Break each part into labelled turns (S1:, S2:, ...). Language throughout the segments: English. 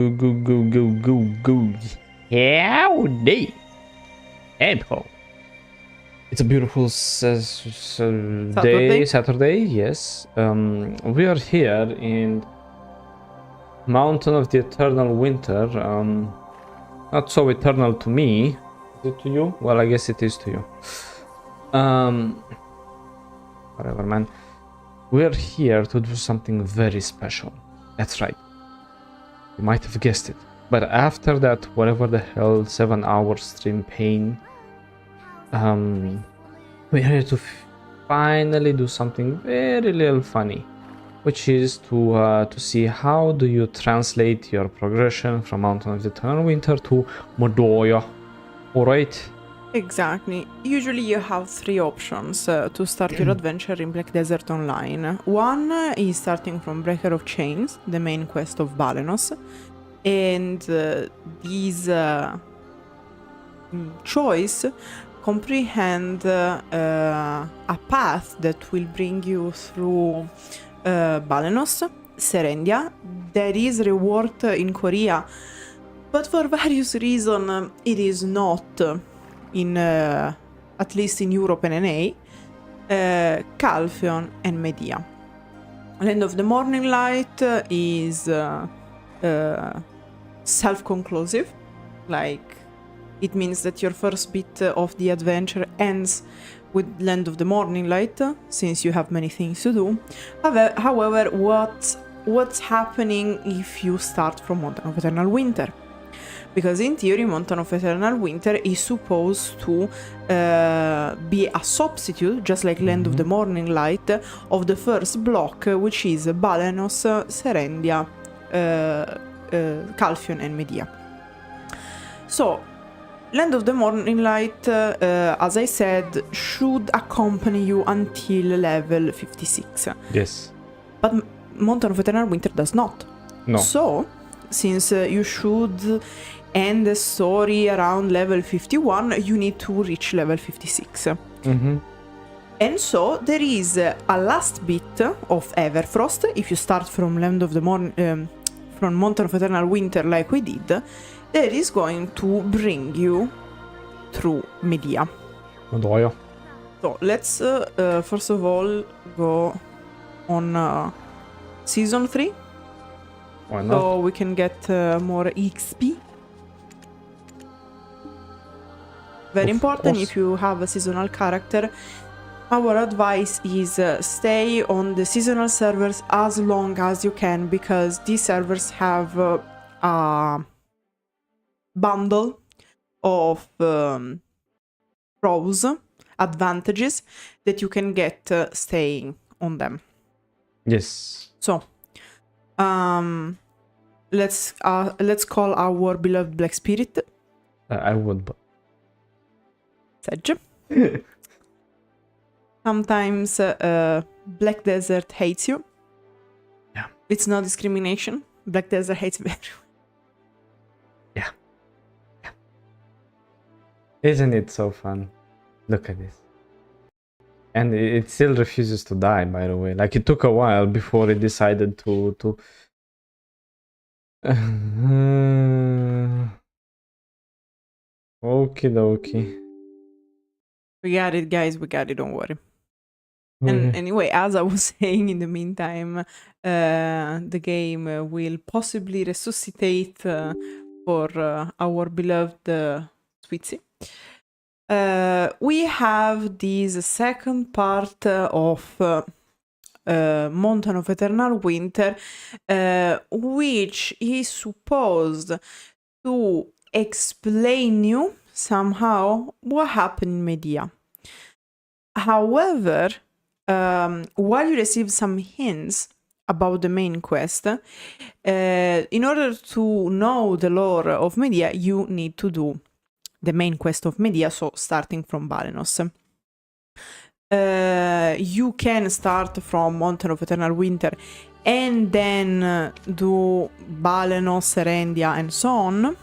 S1: Go. Howdy. Apple. It's a beautiful Saturday, yes. We are here in Mountain of the Eternal Winter. Not so eternal to me. Is it to you? Well, I guess it is to you. Whatever, man. We're here to do something very special. That's right. You might have guessed it. But after that, whatever the hell 7-hour stream pain, we're here to finally do something very little funny, which is to see how do you translate your progression from Mountain of the Eternal Winter to Mediah. Alright?
S2: Exactly. Usually you have three options to start your adventure in Black Desert Online. One is starting from Breaker of Chains, the main quest of Balenos, and these choice comprehend a path that will bring you through Balenos, Serendia. There is reward in Korea, but for various reasons it is not in at least in Europe and NA, Calpheon and Mediah. Land of the Morning Light is self-conclusive, like it means that your first bit of the adventure ends with Land of the Morning Light, since you have many things to do. However, what's happening if you start from Mountain of Eternal Winter? Because in theory, Mountain of Eternal Winter is supposed to be a substitute, just like Land of the Morning Light, of the first block, which is Balenos, Serendia, Calpheon and Mediah. So, Land of the Morning Light, as I said, should accompany you until level 56.
S1: Yes.
S2: But Mountain of Eternal Winter does not.
S1: No.
S2: So, since you should end the story around level 51, you need to reach level 56. And so there is a last bit of Everfrost. If you start from Land of the from Mountain of Eternal Winter like we did, that is going to bring you through Mediah.
S1: Mediah.
S2: So let's first of all go on season 3.
S1: Why not?
S2: So we can get more XP. Very important if you have a seasonal character. Our advice is stay on the seasonal servers as long as you can, because these servers have a bundle of pros, advantages that you can get staying on them.
S1: Yes.
S2: So, let's call our beloved Black Spirit.
S1: I would, but
S2: Sedge. Sometimes Black Desert hates you.
S1: Yeah.
S2: It's no discrimination. Black Desert hates everyone.
S1: Yeah. Isn't it so fun? Look at this. And it still refuses to die, by the way. Like, it took a while before it decided to Okie dokie.
S2: We got it, guys. We got it. Don't worry. And anyway, as I was saying, in the meantime, the game will possibly resuscitate for our beloved Swittzy. We have this second part of Mountain of Eternal Winter, which is supposed to explain you somehow what happened in Mediah. However, while you receive some hints about the main quest, in order to know the lore of Mediah, you need to do the main quest of Mediah, so starting from Balenos. You can start from Mountain of Eternal Winter and then do Balenos, Serendia, and so on.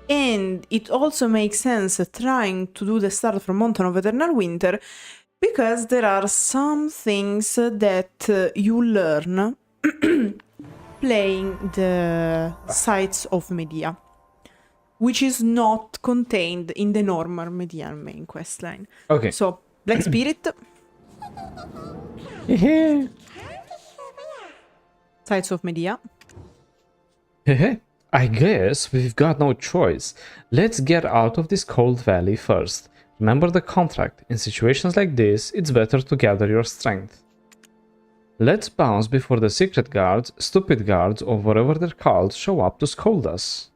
S2: And it also makes sense trying to do the start from Mountain of Eternal Winter, because there are some things that you learn playing the sites of Mediah, which is not contained in the normal Mediah main questline.
S1: Okay.
S2: So, Black Spirit. Sites of Mediah.
S1: I guess we've got no choice. Let's get out of this cold valley first. Remember the contract. In situations like this, it's better to gather your strength. Let's bounce before the secret guards, stupid guards, or whatever they're called show up to scold us.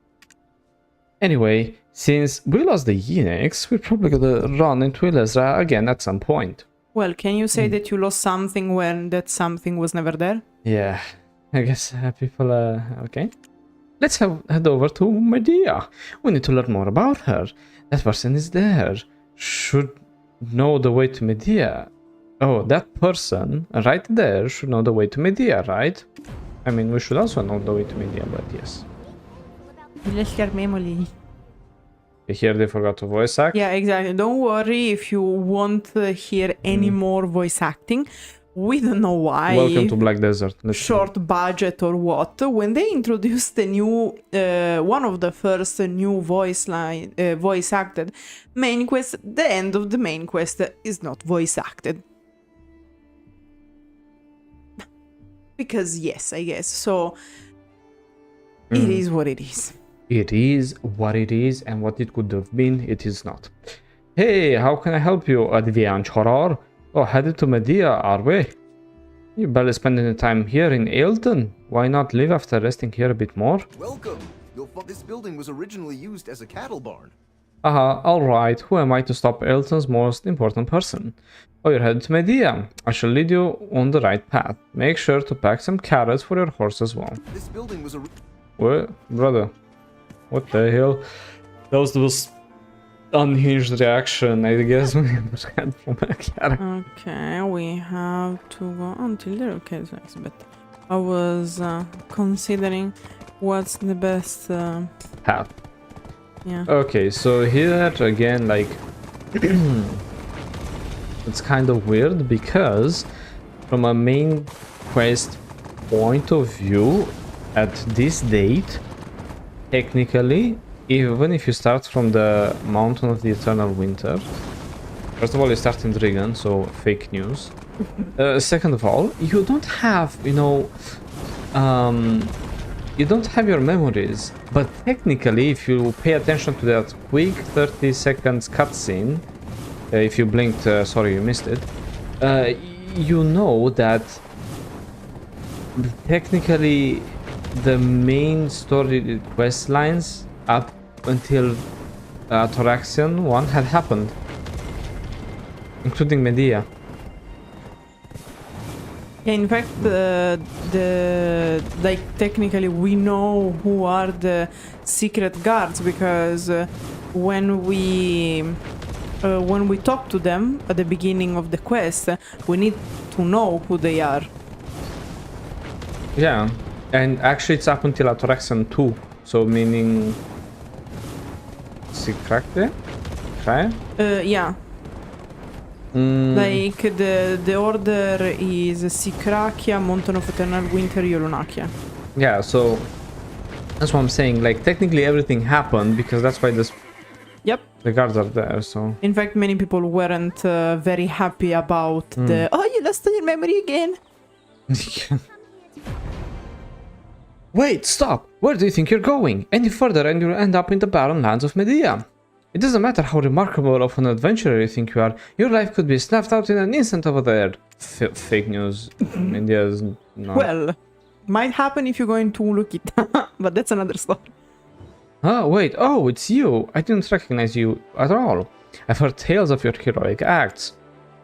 S1: Anyway, since we lost the Eunuchs, we're probably gonna run into Elezra again at some point.
S2: Well, can you say that you lost something when that something was never there?
S1: Yeah, I guess people okay. Let's head over to Mediah. We need to learn more about her. That person is there. Should know the way to Mediah. Oh, that person right there should know the way to Mediah, right? I mean, we should also know the way to Mediah, but yes. Here they forgot to voice act.
S2: Yeah, exactly. Don't worry if you won't hear any more voice acting. We don't know why.
S1: Welcome to Black Desert.
S2: Short budget or what. When they introduced the new, one of the first new voice acted main quest, the end of the main quest is not voice acted. Because yes, I guess. So it is what it is.
S1: It is what it is, and what it could have been, it is not. Hey, how can I help you, adventurer? Oh, headed to Mediah, are we? You're barely spending the time here in Eilton. Why not leave after resting here a bit more?
S3: Welcome. This building was originally used as a cattle barn.
S1: Alright. Who am I to stop Eilton's most important person? Oh, you're headed to Mediah. I shall lead you on the right path. Make sure to pack some carrots for your horse as well.
S3: This building was
S1: What? Brother. What the hell? That was the most unhinged reaction, I guess, we ever had from a character.
S2: Okay, we have to go until there. Okay, so next bit. I was considering what's the best
S1: Path.
S2: Yeah.
S1: Okay, so here again, like, it's kind of weird because from a main quest point of view, at this date, technically, even if you start from the Mountain of the Eternal Winter, first of all, you start in Drigan, so fake news. Second of all, you don't have, you know, you don't have your memories, but technically, if you pay attention to that quick 30 seconds cutscene, if you blinked, sorry, you missed it, you know that technically the main story quest lines up until Thoraxian 1 had happened, including Mediah.
S2: Yeah, in fact, like technically we know who are the secret guards because when we talk to them at the beginning of the quest, we need to know who they are.
S1: Yeah, and actually it's up until Thoraxian 2, so meaning Secrate?
S2: Yeah. Like the order is Sikrakia, Mountain of Eternal Winter, Yolunakia.
S1: Yeah, so that's what I'm saying. Like technically everything happened because that's why this.
S2: Yep.
S1: The guards are there. So.
S2: In fact, many people weren't very happy about the. Oh, you lost your memory again.
S1: Wait! Stop! Where do you think you're going? Any further and you'll end up in the barren lands of Mediah. It doesn't matter how remarkable of an adventurer you think you are, your life could be snuffed out in an instant over there. Fake news. India is not.
S2: Well, might happen if you're going to look it, but that's another story.
S1: Oh, wait. Oh, it's you. I didn't recognize you at all. I've heard tales of your heroic acts.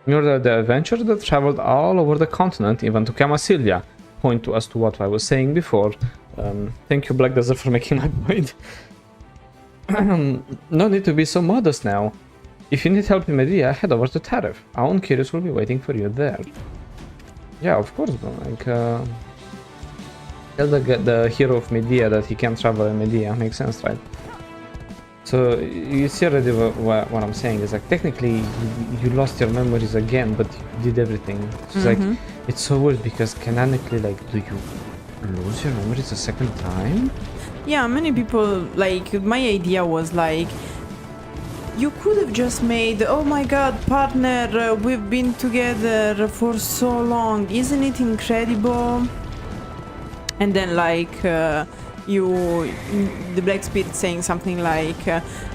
S1: You're the adventurer that traveled all over the continent, even to Camasilia. Point to us to what I was saying before. Thank you, Black Desert, for making my point. No need to be so modest now. If you need help in Mediah, head over to Tarif. Ahon Kirus will be waiting for you there. Yeah, of course, bro. Like, tell the hero of Mediah that he can't travel in Mediah. Makes sense, right? So, you see already what I'm saying is like, technically, you lost your memories again, but you did everything. So it's like, it's so weird because canonically, like, do you Lose your memories a second time?
S2: Yeah, many people, like, my idea was like, you could have just made, oh my god, partner, we've been together for so long, isn't it incredible? And then, like, the Black Spirit saying something like,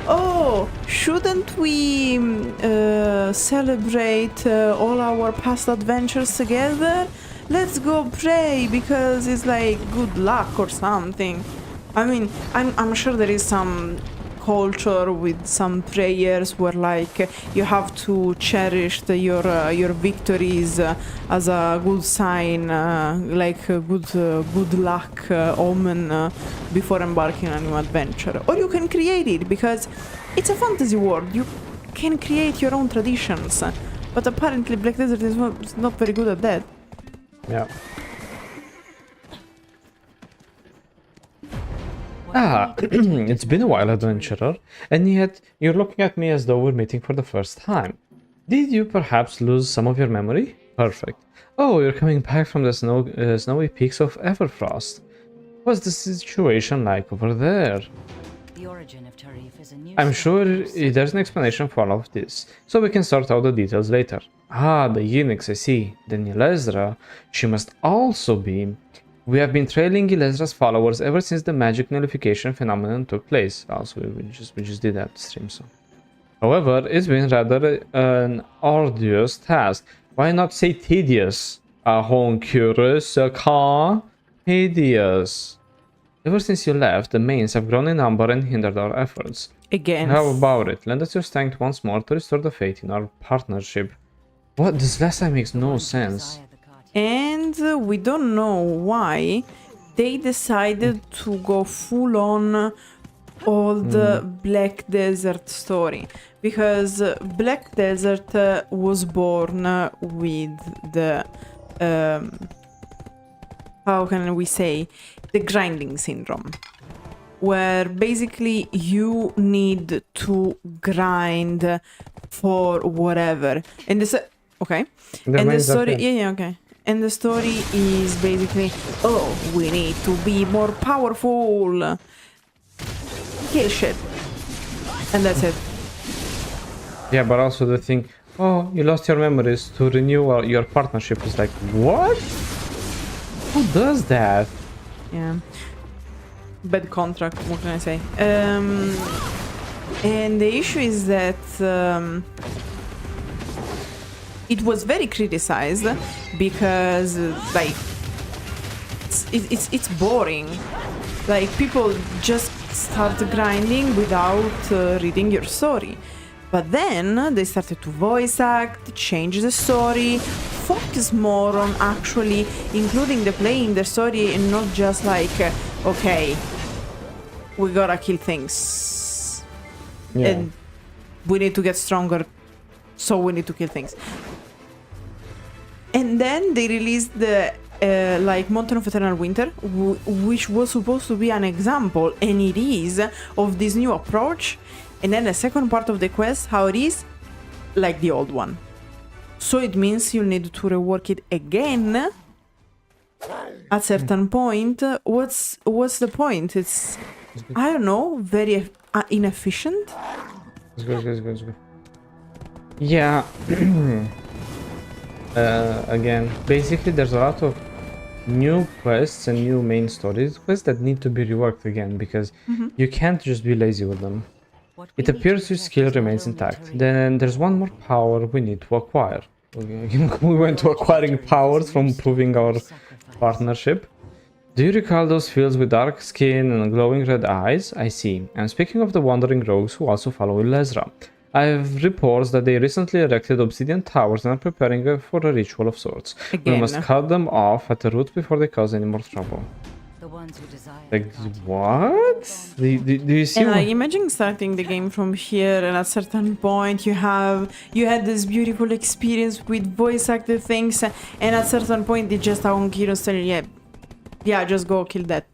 S2: oh, shouldn't we celebrate all our past adventures together? Let's go pray, because it's like good luck or something. I mean, I'm sure there is some culture with some prayers where like you have to cherish your victories as a good sign, like a good luck omen before embarking on a new adventure. Or you can create it, because it's a fantasy world. You can create your own traditions, but apparently Black Desert is not very good at that.
S1: Yeah. Ah, it's been a while, adventurer, and yet you're looking at me as though we're meeting for the first time. Did you perhaps lose some of your memory? Perfect. Oh, you're coming back from the snowy peaks of Everfrost. What's the situation like over there?
S4: The origin of Tarif is a new
S1: I'm sure there's an explanation for all of this, so we can sort out the details later. Ah, the Unix, I see. Then Ylezra, she must also be. We have been trailing Ylezra's followers ever since the magic nullification phenomenon took place. Also, we just did that stream, so. However, it's been rather an arduous task. Why not say tedious? Ahon, Kirus, hideous. Ever since you left, the mains have grown in number and hindered our efforts.
S2: Again.
S1: How about it? Lend us your strength once more to restore the faith in our partnership. What? This last time makes no sense.
S2: And we don't know why they decided to go full on all the Black Desert story. Because Black Desert was born with the... how can we say? The grinding syndrome. Where basically you need to grind for whatever. And this... Okay. And the story... Yeah, okay. And the story is basically, oh, we need to be more powerful. Kill shit. And that's it.
S1: Yeah, but also the thing, oh, you lost your memories to renew your partnership is like, what? Who does that?
S2: Yeah. Bad contract, what can I say? And the issue is that it was very criticized because like it's boring. Like people just start grinding without reading your story. But then they started to voice act, change the story, focus more on actually including the play in the story and not just like, okay, we gotta kill things.
S1: Yeah.
S2: And we need to get stronger, so we need to kill things. And then they released the like Mountain of Eternal Winter, which was supposed to be an example, and it is, of this new approach. And then the second part of the quest, how it is, like the old one. So it means you need to rework it again. At certain point, what's the point? It's, I don't know, very inefficient.
S1: It's good. Yeah. Again, basically there's a lot of new quests and new main stories, quests that need to be reworked again, because you can't just be lazy with them. It appears your skill remains intact. Then there's one more power we need to acquire. We went to acquiring powers from proving our partnership. Do you recall those fields with dark skin and glowing red eyes? I see. And speaking of the wandering rogues who also follow Ylezra, I have reports that they recently erected obsidian towers and are preparing for a ritual of sorts.
S2: Again.
S1: We must cut them off at the root before they cause any more trouble.
S4: The ones who desire
S1: Like, what? Do you see?
S2: And like, imagine starting the game from here, and at a certain point you had this beautiful experience with voice acted things, and at a certain point they just on Kirus tell you, yeah, just go kill that,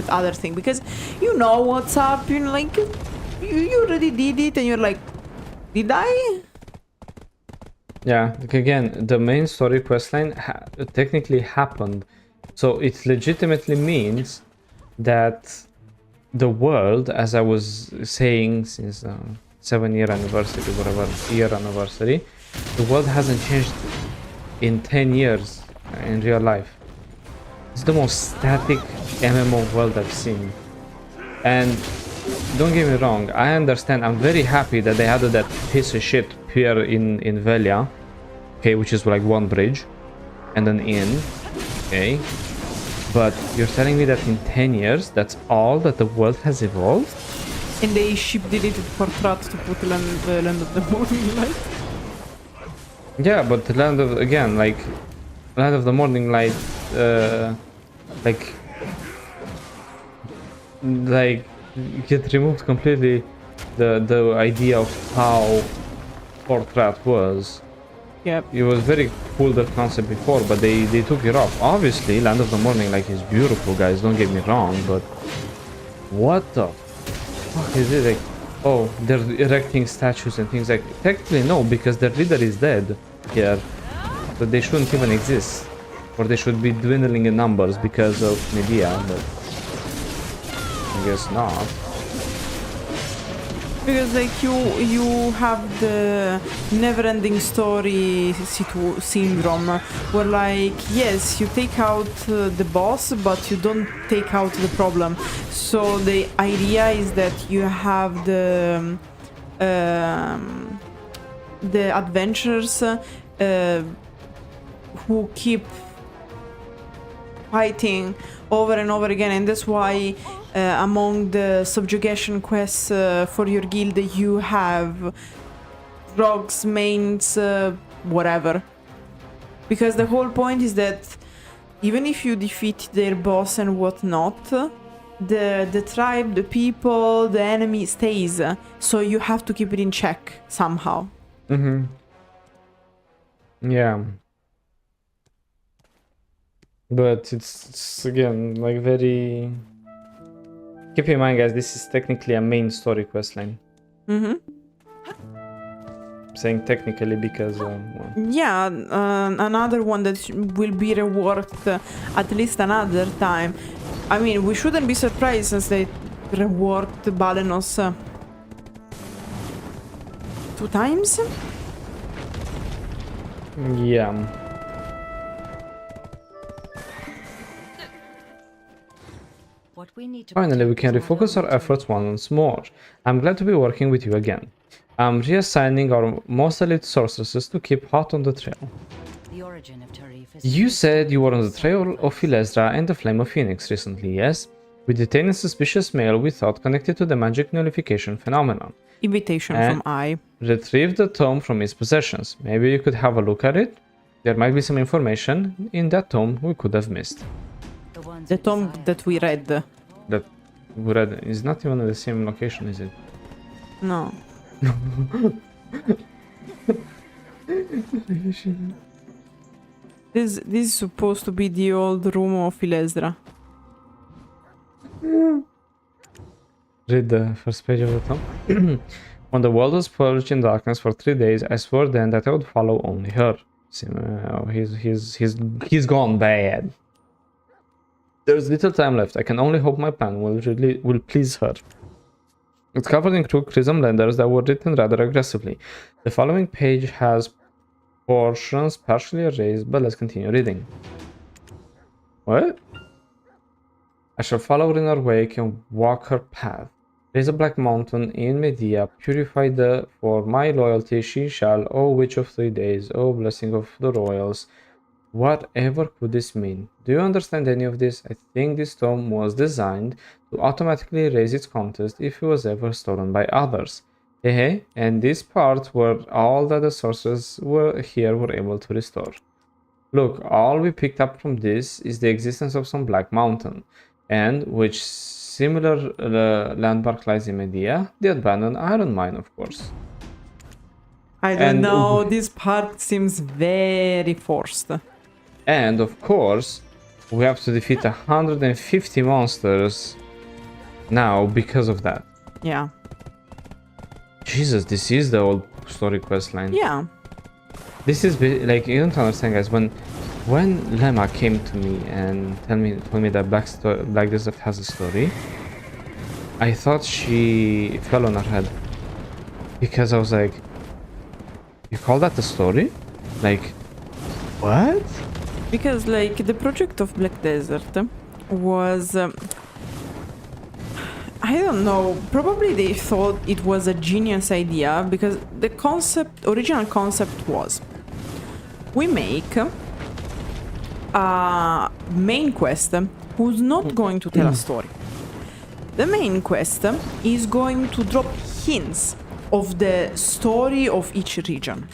S2: other thing, because you know what's up. You know, like you already did it, and you're like, did I?
S1: Yeah, like again, the main story questline technically happened So it legitimately means that the world, as I was saying since 7-year anniversary, whatever year anniversary, the world hasn't changed in 10 years in real life. It's the most static MMO world I've seen. And don't get me wrong, I understand, I'm very happy that they added that piece of shit pier in Velia, okay, which is like one bridge and an inn, okay. But you're telling me that in 10 years, that's all that the world has evolved?
S2: And they ship deleted portrait to put Land of the Morning Light.
S1: Yeah, but the Land of, again, like, Land of the Morning Light, like get removed completely the idea of how portrait was.
S2: Yep.
S1: It was very cool, the concept before, but they took it off. Obviously, Land of the Morning Light is beautiful, guys, don't get me wrong, but what the fuck is it? Like, oh, they're erecting statues and things like, technically no, because their leader is dead here, but they shouldn't even exist, or they should be dwindling in numbers because of Mediah, but I guess not.
S2: Because like you have the never-ending story syndrome, where like yes, you take out the boss, but you don't take out the problem. So the idea is that you have the adventurers who keep fighting over and over again, and that's why among the subjugation quests for your guild you have rogues, mains, whatever, because the whole point is that even if you defeat their boss and whatnot, the tribe, the people, the enemy stays, so you have to keep it in check somehow.
S1: Yeah, but it's again like very. Keep in mind, guys, this is technically a main story questline. I'm saying technically because well.
S2: Yeah, another one that will be reworked at least another time. I mean, we shouldn't be surprised since they reworked Balenos 2 times.
S1: Yeah.
S4: What we need to
S1: Finally, we can
S4: protect is
S1: refocus our
S4: order.
S1: efforts once more. I'm glad to be working with you again. I'm reassigning our most elite sorceresses to keep hot on the trail.
S4: The origin of Tarif is
S1: You said you were on the trail of Philestra and the Flame of Phoenix recently, yes? We detained a suspicious male we thought connected to the magic nullification phenomenon.
S2: Invitation from I.
S1: Retrieved the tome from its possessions. Maybe you could have a look at it? There might be some information in that tome we could have missed.
S4: the ones
S2: The
S4: who
S2: tome
S4: desire
S2: that we read.
S1: That we read is not even in the same location, is it?
S2: No. This is supposed to be the old room of Philestra.
S1: Read the first page of the tome. When the world was purged in darkness for 3 days, I swore then that I would follow only her. He's gone bad. There's little time left. I can only hope my plan will please her. It's covered in crude chrism letters that were written rather aggressively. The following page has portions partially erased, but let's continue reading. What? I shall follow her in her wake and walk her path. Raise a black mountain in Mediah, purify for my loyalty she shall, O witch of 3 days, O blessing of the royals. Whatever could this mean? Do you understand any of this? I think this tome was designed to automatically erase its contents if it was ever stolen by others. Hehe, and this part were all that the sorcerers were able to restore. Look, all we picked up from this is the existence of some black mountain, and which similar landmark lies in Mediah, the abandoned iron mine, of course.
S2: I don't know, this part seems very forced.
S1: And of course, we have to defeat 150 monsters now because of that.
S2: Yeah.
S1: Jesus, this is the old story quest line.
S2: Yeah.
S1: This is like, you don't understand, guys, when when Lema came to me and told me that Black Desert has a story, I thought she fell on her head. Because I was like, you call that a story? Like, what?
S2: Because like the project of Black Desert was I don't know, probably they thought it was a genius idea because the original concept was we make a main quest who's not going to tell a story. The main quest is going to drop hints of the story of each region.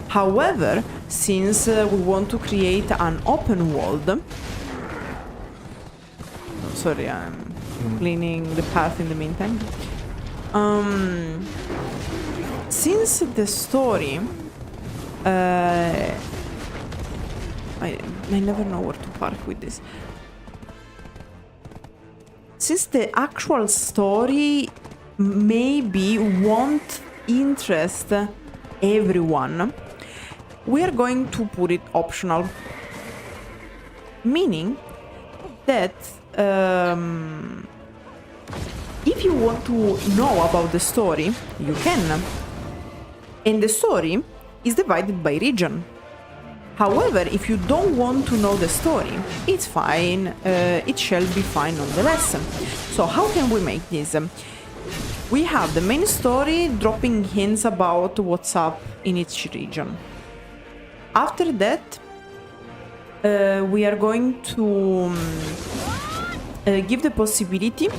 S2: However, since we want to create an open world, sorry, I'm cleaning the path in the meantime. Since the story, I never know where to park with this. Since the actual story maybe won't interest everyone, we are going to put it optional. Meaning that if you want to know about the story, you can. And the story is divided by region. However, if you don't want to know the story, it's fine, it shall be fine nonetheless. So how can we make this? We have the main story dropping hints about what's up in each region. After that, we are going to give the possibility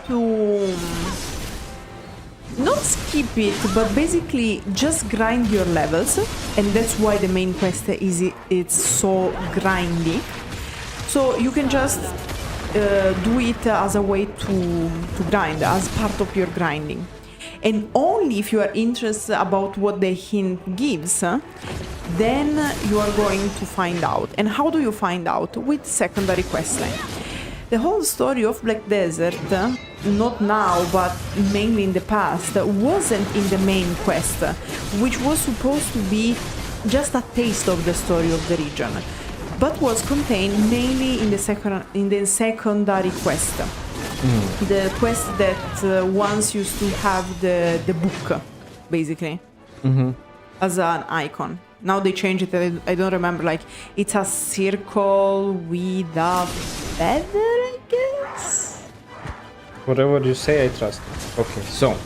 S2: to not skip it, but basically just grind your levels, and that's why the main quest it's so grindy. So you can just do it as a way to grind, as part of your grinding. And only if you are interested about what the hint gives, then you are going to find out. And how do you find out? With secondary questline. The whole story of Black Desert, not now, but mainly in the past, wasn't in the main quest, which was supposed to be just a taste of the story of the region, but was contained mainly in the secondary quest. The quest that once used to have the book, basically, as an icon. Now they changed it, I don't remember, like, it's a circle with a feather, I guess?
S1: Whatever you say, I trust. Okay, so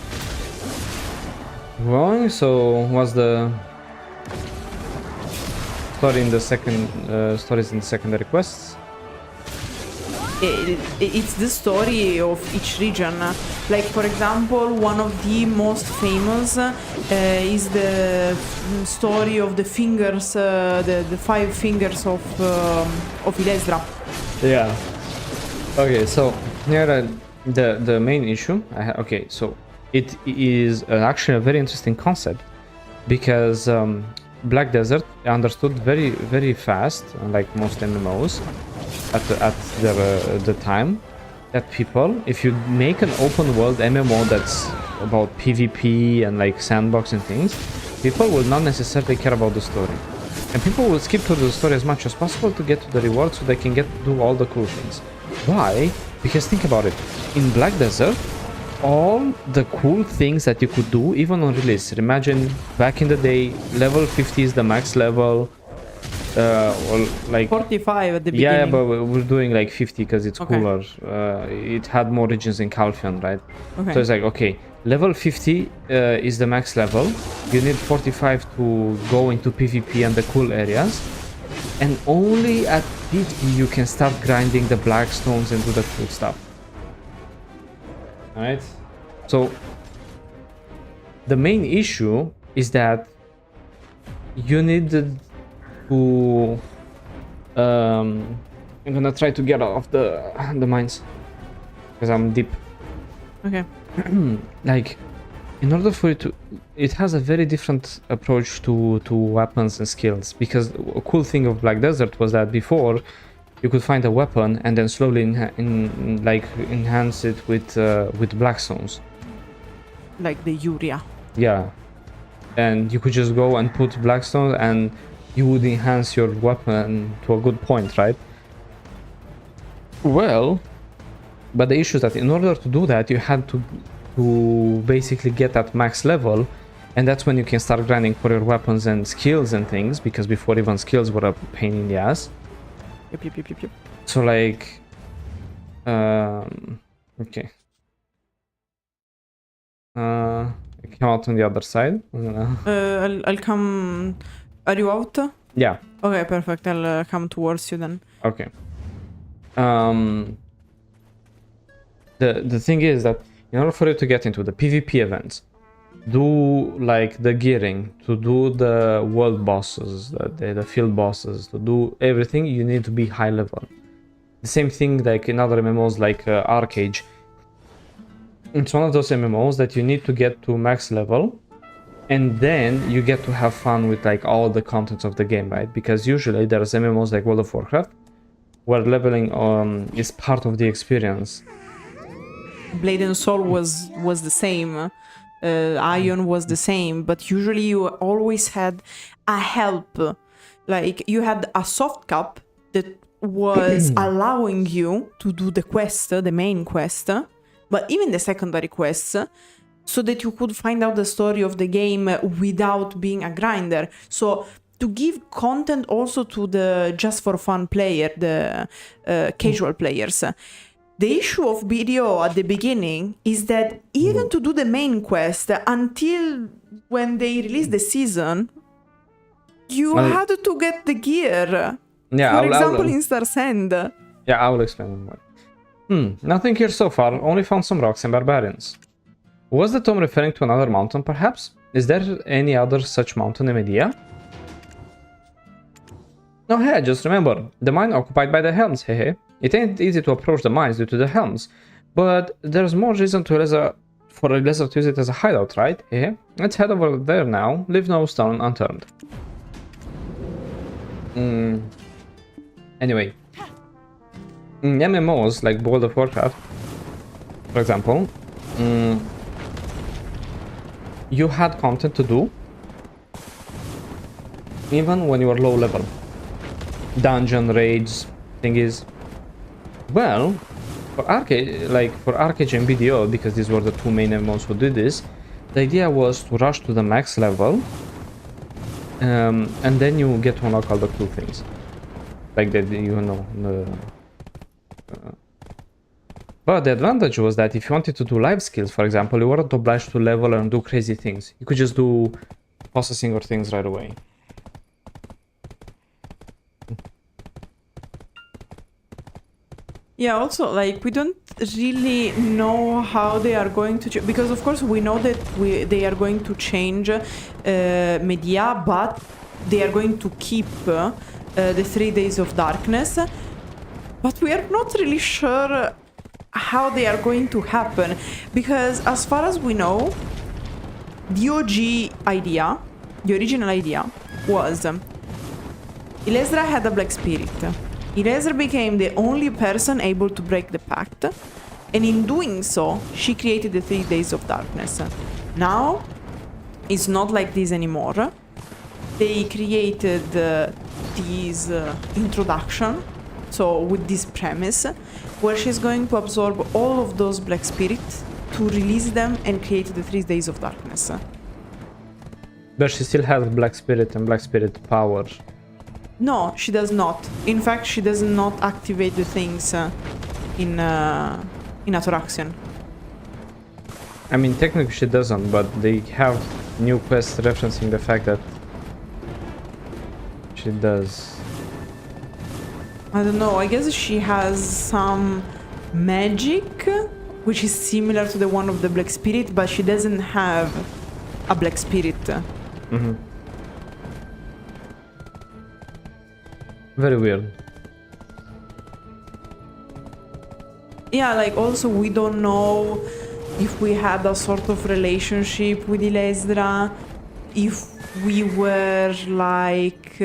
S1: what's the story in the stories in the secondary quests?
S2: It's the story of each region. Like, for example, one of the most famous is the story of the fingers, the 5 fingers of Ilesdra.
S1: Yeah. Okay, so here the main issue. Okay, so it is actually a very interesting concept because Black Desert understood very, very fast, like most MMOs at the time, that people, if you make an open world MMO that's about PvP and like sandbox and things, people will not necessarily care about the story, and people will skip through the story as much as possible to get to the reward so they can do all the cool things. Why? Because think about it, in Black Desert, all the cool things that you could do even on release, imagine back in the day, level 50 is the max level, or like
S2: 45 at the beginning.
S1: Yeah, but we're doing like 50 because it's
S2: Okay.
S1: cooler. It had more regions in Calphion, right?
S2: Okay.
S1: So it's like, okay, level 50 is the max level. You need 45 to go into PvP and the cool areas, and only at PvP you can start grinding the black stones and do the cool stuff. Alright? So the main issue is that you needed to I'm gonna try to get off the mines because I'm deep.
S2: Okay.
S1: Like, in order for it to, it has a very different approach to weapons and skills, because a cool thing of Black Desert was that before you could find a weapon and then slowly enhance it with black stones.
S2: Like the Uria.
S1: Yeah, and you could just go and put blackstone, and you would enhance your weapon to a good point, right? Well, but the issue is that in order to do that, you had to basically get at max level, and that's when you can start grinding for your weapons and skills and things, because before even skills were a pain in the ass.
S2: Yep.
S1: So like, okay. I came out on the other side.
S2: I'll come. Are you out?
S1: Yeah.
S2: Okay, perfect. I'll come towards you then.
S1: Okay. The thing is that in order for you to get into the PvP events, do like the gearing, to do the world bosses, the field bosses, to do everything, you need to be high level. The same thing like in other MMOs like Arcade. It's one of those MMOs that you need to get to max level, and then you get to have fun with like all the contents of the game, right? Because usually there's MMOs like World of Warcraft where leveling is part of the experience.
S2: Blade and Soul was the same. Ahon was the same, but usually you always had a help. Like you had a soft cap that was allowing you to do the quest, the main quest, but even the secondary quests, so that you could find out the story of the game without being a grinder. So to give content also to the just for fun player, the casual players. The issue of BDO at the beginning is that even to do the main quest, until when they released the season, you had to get the gear.
S1: Yeah,
S2: For example, in Star Sand.
S1: Yeah, I will explain more. Nothing here so far, only found some rocks and barbarians. Was the tome referring to another mountain, perhaps? Is there any other such mountain in Mediah? Oh hey, just remember, the mine occupied by the helms, hehe. It ain't easy to approach the mines due to the helms, but there's more reason for a lizard to use it as a hideout, right? Hehe. Let's head over there now, leave no stone unturned. Anyway, in MMOs like World of Warcraft, for example, you had content to do even when you were low level. Dungeon raids, thing is, well, for Arcade and BDO, because these were the two main MMOs who did this, the idea was to rush to the max level, and then you get to unlock all the cool things, like that, you know. But the advantage was that if you wanted to do life skills, for example, you weren't obliged to level and do crazy things. You could just do processing or things right away.
S2: Yeah, also, like, we don't really know how they are going to change, because of course we know that they are going to change Mediah, but they are going to keep the 3 days of darkness, but we are not really sure how they are going to happen, because as far as we know, the OG idea, the original idea, was Ilesra had a black spirit. Ilesra became the only person able to break the pact, and in doing so, she created the 3 days of darkness. Now, it's not like this anymore. They created this introduction, so with this premise, where she's going to absorb all of those black spirits to release them and create the 3 days of darkness.
S1: But she still has black spirit and black spirit power.
S2: No, she does not. In fact, she does not activate the things in Ataraxian.
S1: I mean, technically she doesn't, but they have new quests referencing the fact that she does.
S2: I don't know, I guess she has some magic, which is similar to the one of the black spirit, but she doesn't have a black spirit.
S1: Very weird.
S2: Yeah, like also we don't know if we had a sort of relationship with Ilesra, if we were like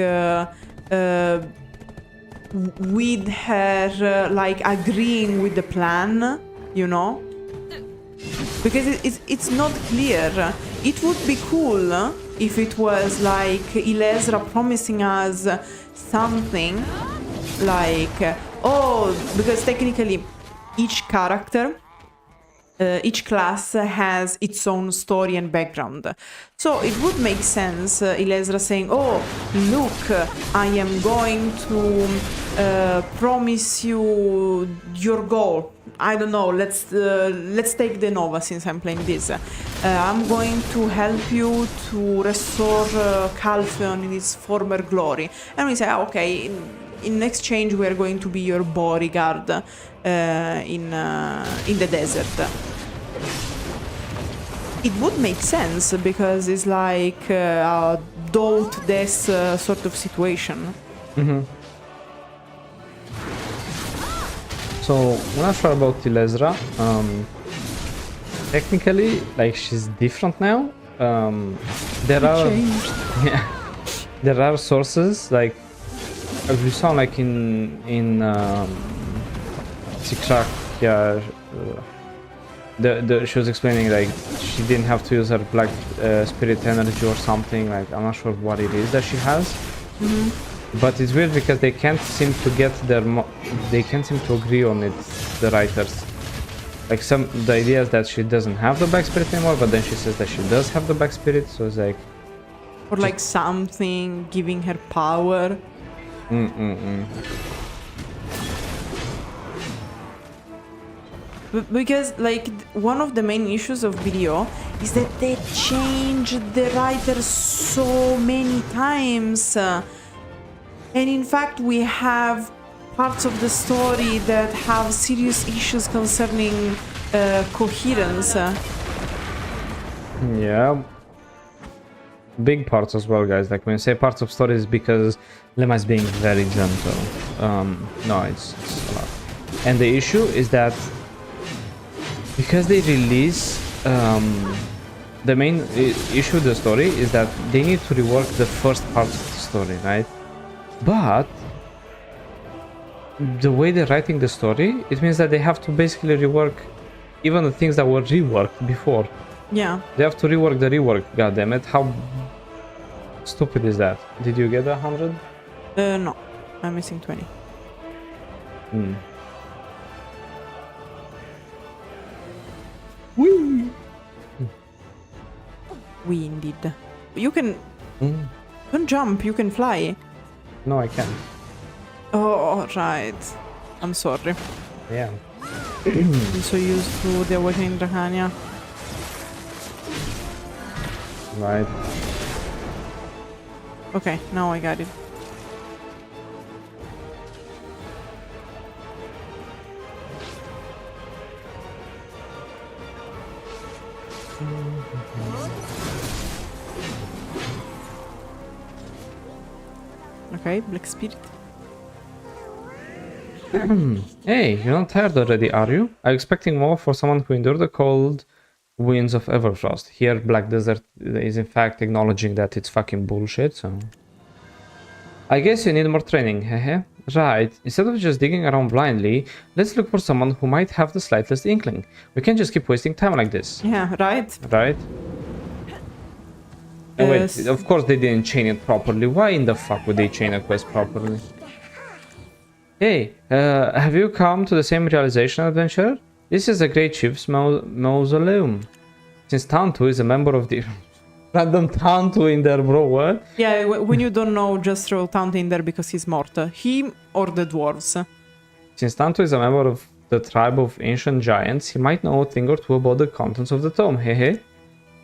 S2: with her like agreeing with the plan, you know? Because it's not clear. It would be cool if it was like Ilesra promising us something like, oh, because technically each character, each class has its own story and background. So it would make sense, Ilesra saying, oh, look, I am going to promise you your goal. I don't know, let's take the Nova since I'm playing this. I'm going to help you to restore Calpheon in its former glory. And we say, ah, okay, in exchange we are going to be your bodyguard in the desert. It would make sense because it's like a do-or-die sort of situation.
S1: Mm-hmm. So, I'm not sure about Ilesra. Technically, like, she's different now. There are
S2: Changed.
S1: yeah, there are sources like as we saw, like in Sikrak, yeah. She was explaining like she didn't have to use her black spirit energy or something. Like I'm not sure what it is that she has.
S2: Mm-hmm.
S1: But it's weird because they can't seem to get they can't seem to agree on it, the writers. Like the idea is that she doesn't have the black spirit anymore, but then she says that she does have the black spirit, so it's like...
S2: Or like something giving her power. Because like one of the main issues of video is that they change the writers so many times. And in fact, we have parts of the story that have serious issues concerning coherence.
S1: Yeah. Big parts as well, guys. Like when you say parts of stories, because Lema is being very gentle. No, it's a lot. And the issue is that because they release the main issue of the story is that they need to rework the first part of the story, right? But the way they're writing the story, it means that they have to basically rework even the things that were reworked before.
S2: Yeah.
S1: They have to rework the rework, goddammit. How stupid is that? Did you get 100?
S2: No. I'm missing 20.
S1: Whee!
S2: We indeed. You can... Don't jump, you can fly.
S1: No, I can't.
S2: Oh, right. I'm sorry.
S1: Yeah.
S2: I'm so used to the Awakening Dracania.
S1: Right.
S2: Okay, now I got it. Okay, Black Spirit.
S1: Hey, you're not tired already, are you? I'm expecting more for someone who endured the cold winds of Everfrost. Here, Black Desert is in fact acknowledging that it's fucking bullshit, so... I guess you need more training, hehe. Right, instead of just digging around blindly, let's look for someone who might have the slightest inkling. We can't just keep wasting time like this.
S2: Yeah, right?
S1: Right? And wait, of course they didn't chain it properly. Why in the fuck would they chain a quest properly? Hey, have you come to the same realization, adventurer? This is a great chief's mausoleum. Since Tantu is a member of the... Random Tantu in there, bro, what?
S2: Yeah, when you don't know, just throw Tantu in there because he's mortal. Him or the dwarves.
S1: Since Tantu is a member of the tribe of ancient giants, he might know a thing or two about the contents of the tome, hehe.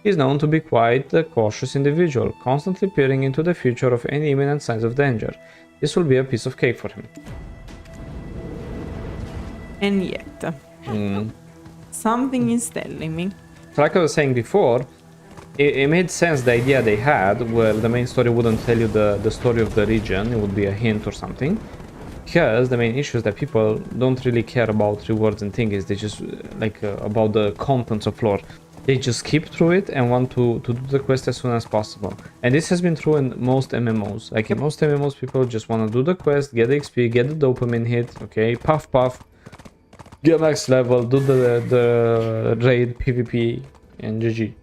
S1: He is known to be quite a cautious individual, constantly peering into the future of any imminent signs of danger. This will be a piece of cake for him.
S2: And yet... Something is telling me.
S1: So like I was saying before, it made sense, the idea they had, where the main story wouldn't tell you the story of the region, it would be a hint or something. Because the main issue is that people don't really care about rewards and things, they just, like, about the contents of lore. They just skip through it and want to do the quest as soon as possible. And this has been true in most MMOs. Like, in most MMOs, people just want to do the quest, get the XP, get the dopamine hit, okay, puff puff, get max level, do the raid, PvP, and GG.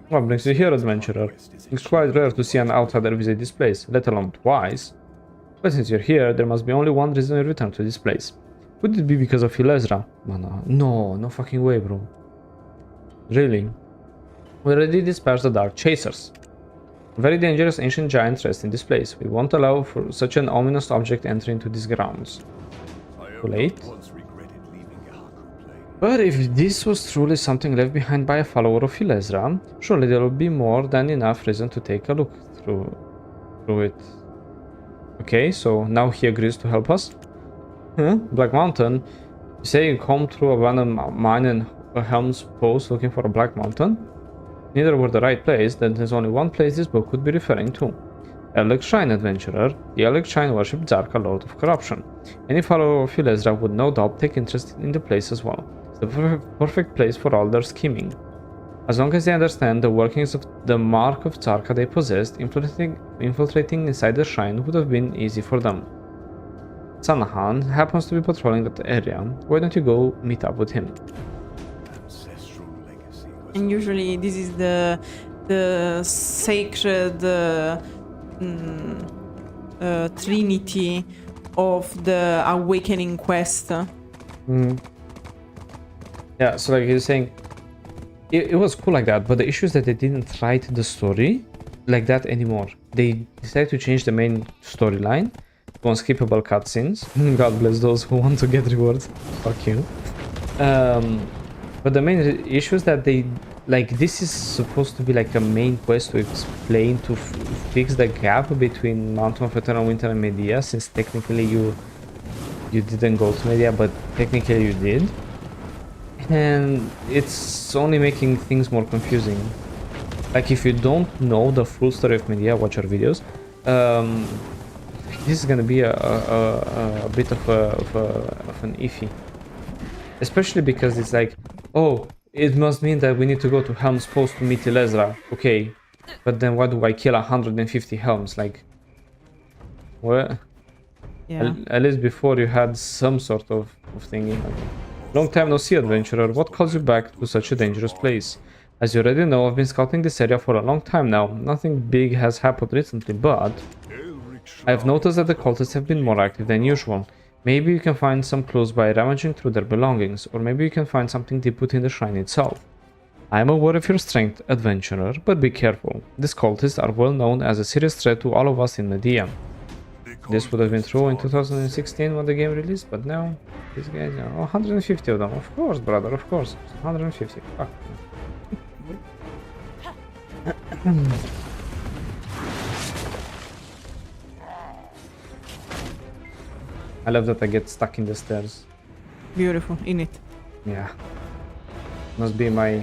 S1: What brings you here, adventurer? It's quite rare to see an outsider visit this place, let alone twice. But since you're here, there must be only one reason you return to this place. Would it be because of Ilezra? No fucking way, bro. Really? We already dispersed the Dark Chasers. Very dangerous ancient giants rest in this place. We won't allow for such an ominous object entering into these grounds. Too late? But if this was truly something left behind by a follower of Ilezra, surely there would be more than enough reason to take a look through it. Okay, so now he agrees to help us? Huh? Black Mountain? You say you come through abandoned mine and a Helm's Post looking for a Black Mountain? Neither were the right place, then there's only one place this book could be referring to. Elec Shrine, adventurer. The Elec Shrine worshipped Jargal, Lord of Corruption. Any follower of Ilezra would no doubt take interest in the place as well. It's the perfect place for all their scheming. As long as they understand the workings of the mark of Zarka they possessed, infiltrating inside the shrine would have been easy for them. Ahon happens to be patrolling that area. Why don't you go meet up with him?
S2: And usually this is the sacred trinity of the awakening quest.
S1: Yeah, so like he's saying, it was cool like that, but the issue is that they didn't write the story like that anymore. They decided to change the main storyline to unskippable cutscenes. God bless those who want to get rewards. Fuck you. But the main issue is that they, like, this is supposed to be like a main quest to explain, to fix the gap between Mountain of Eternal Winter and Mediah, since technically you didn't go to Mediah, but technically you did. And it's only making things more confusing. Like, if you don't know the full story of Mediah, watch our videos. This is gonna be a bit of an iffy. Especially because it's like, oh, it must mean that we need to go to Helm's Post to meet Ilezra. Okay, but then why do I kill 150 Helms? Like, what?
S2: Yeah.
S1: At least before you had some sort of thingy. Long time no see, adventurer. What calls you back to such a dangerous place? As you already know, I've been scouting this area for a long time now. Nothing big has happened recently, but I've noticed that the cultists have been more active than usual. Maybe you can find some clues by rummaging through their belongings, or maybe you can find something deep within the shrine itself. I am aware of your strength, adventurer, but be careful. These cultists are well known as a serious threat to all of us in Mediah. This would have been true in 2016 when the game released, but now these guys are 150 of them. Of course, brother, of course. 150. Fuck. I love that I get stuck in the stairs.
S2: Beautiful, in it.
S1: Yeah. Must be my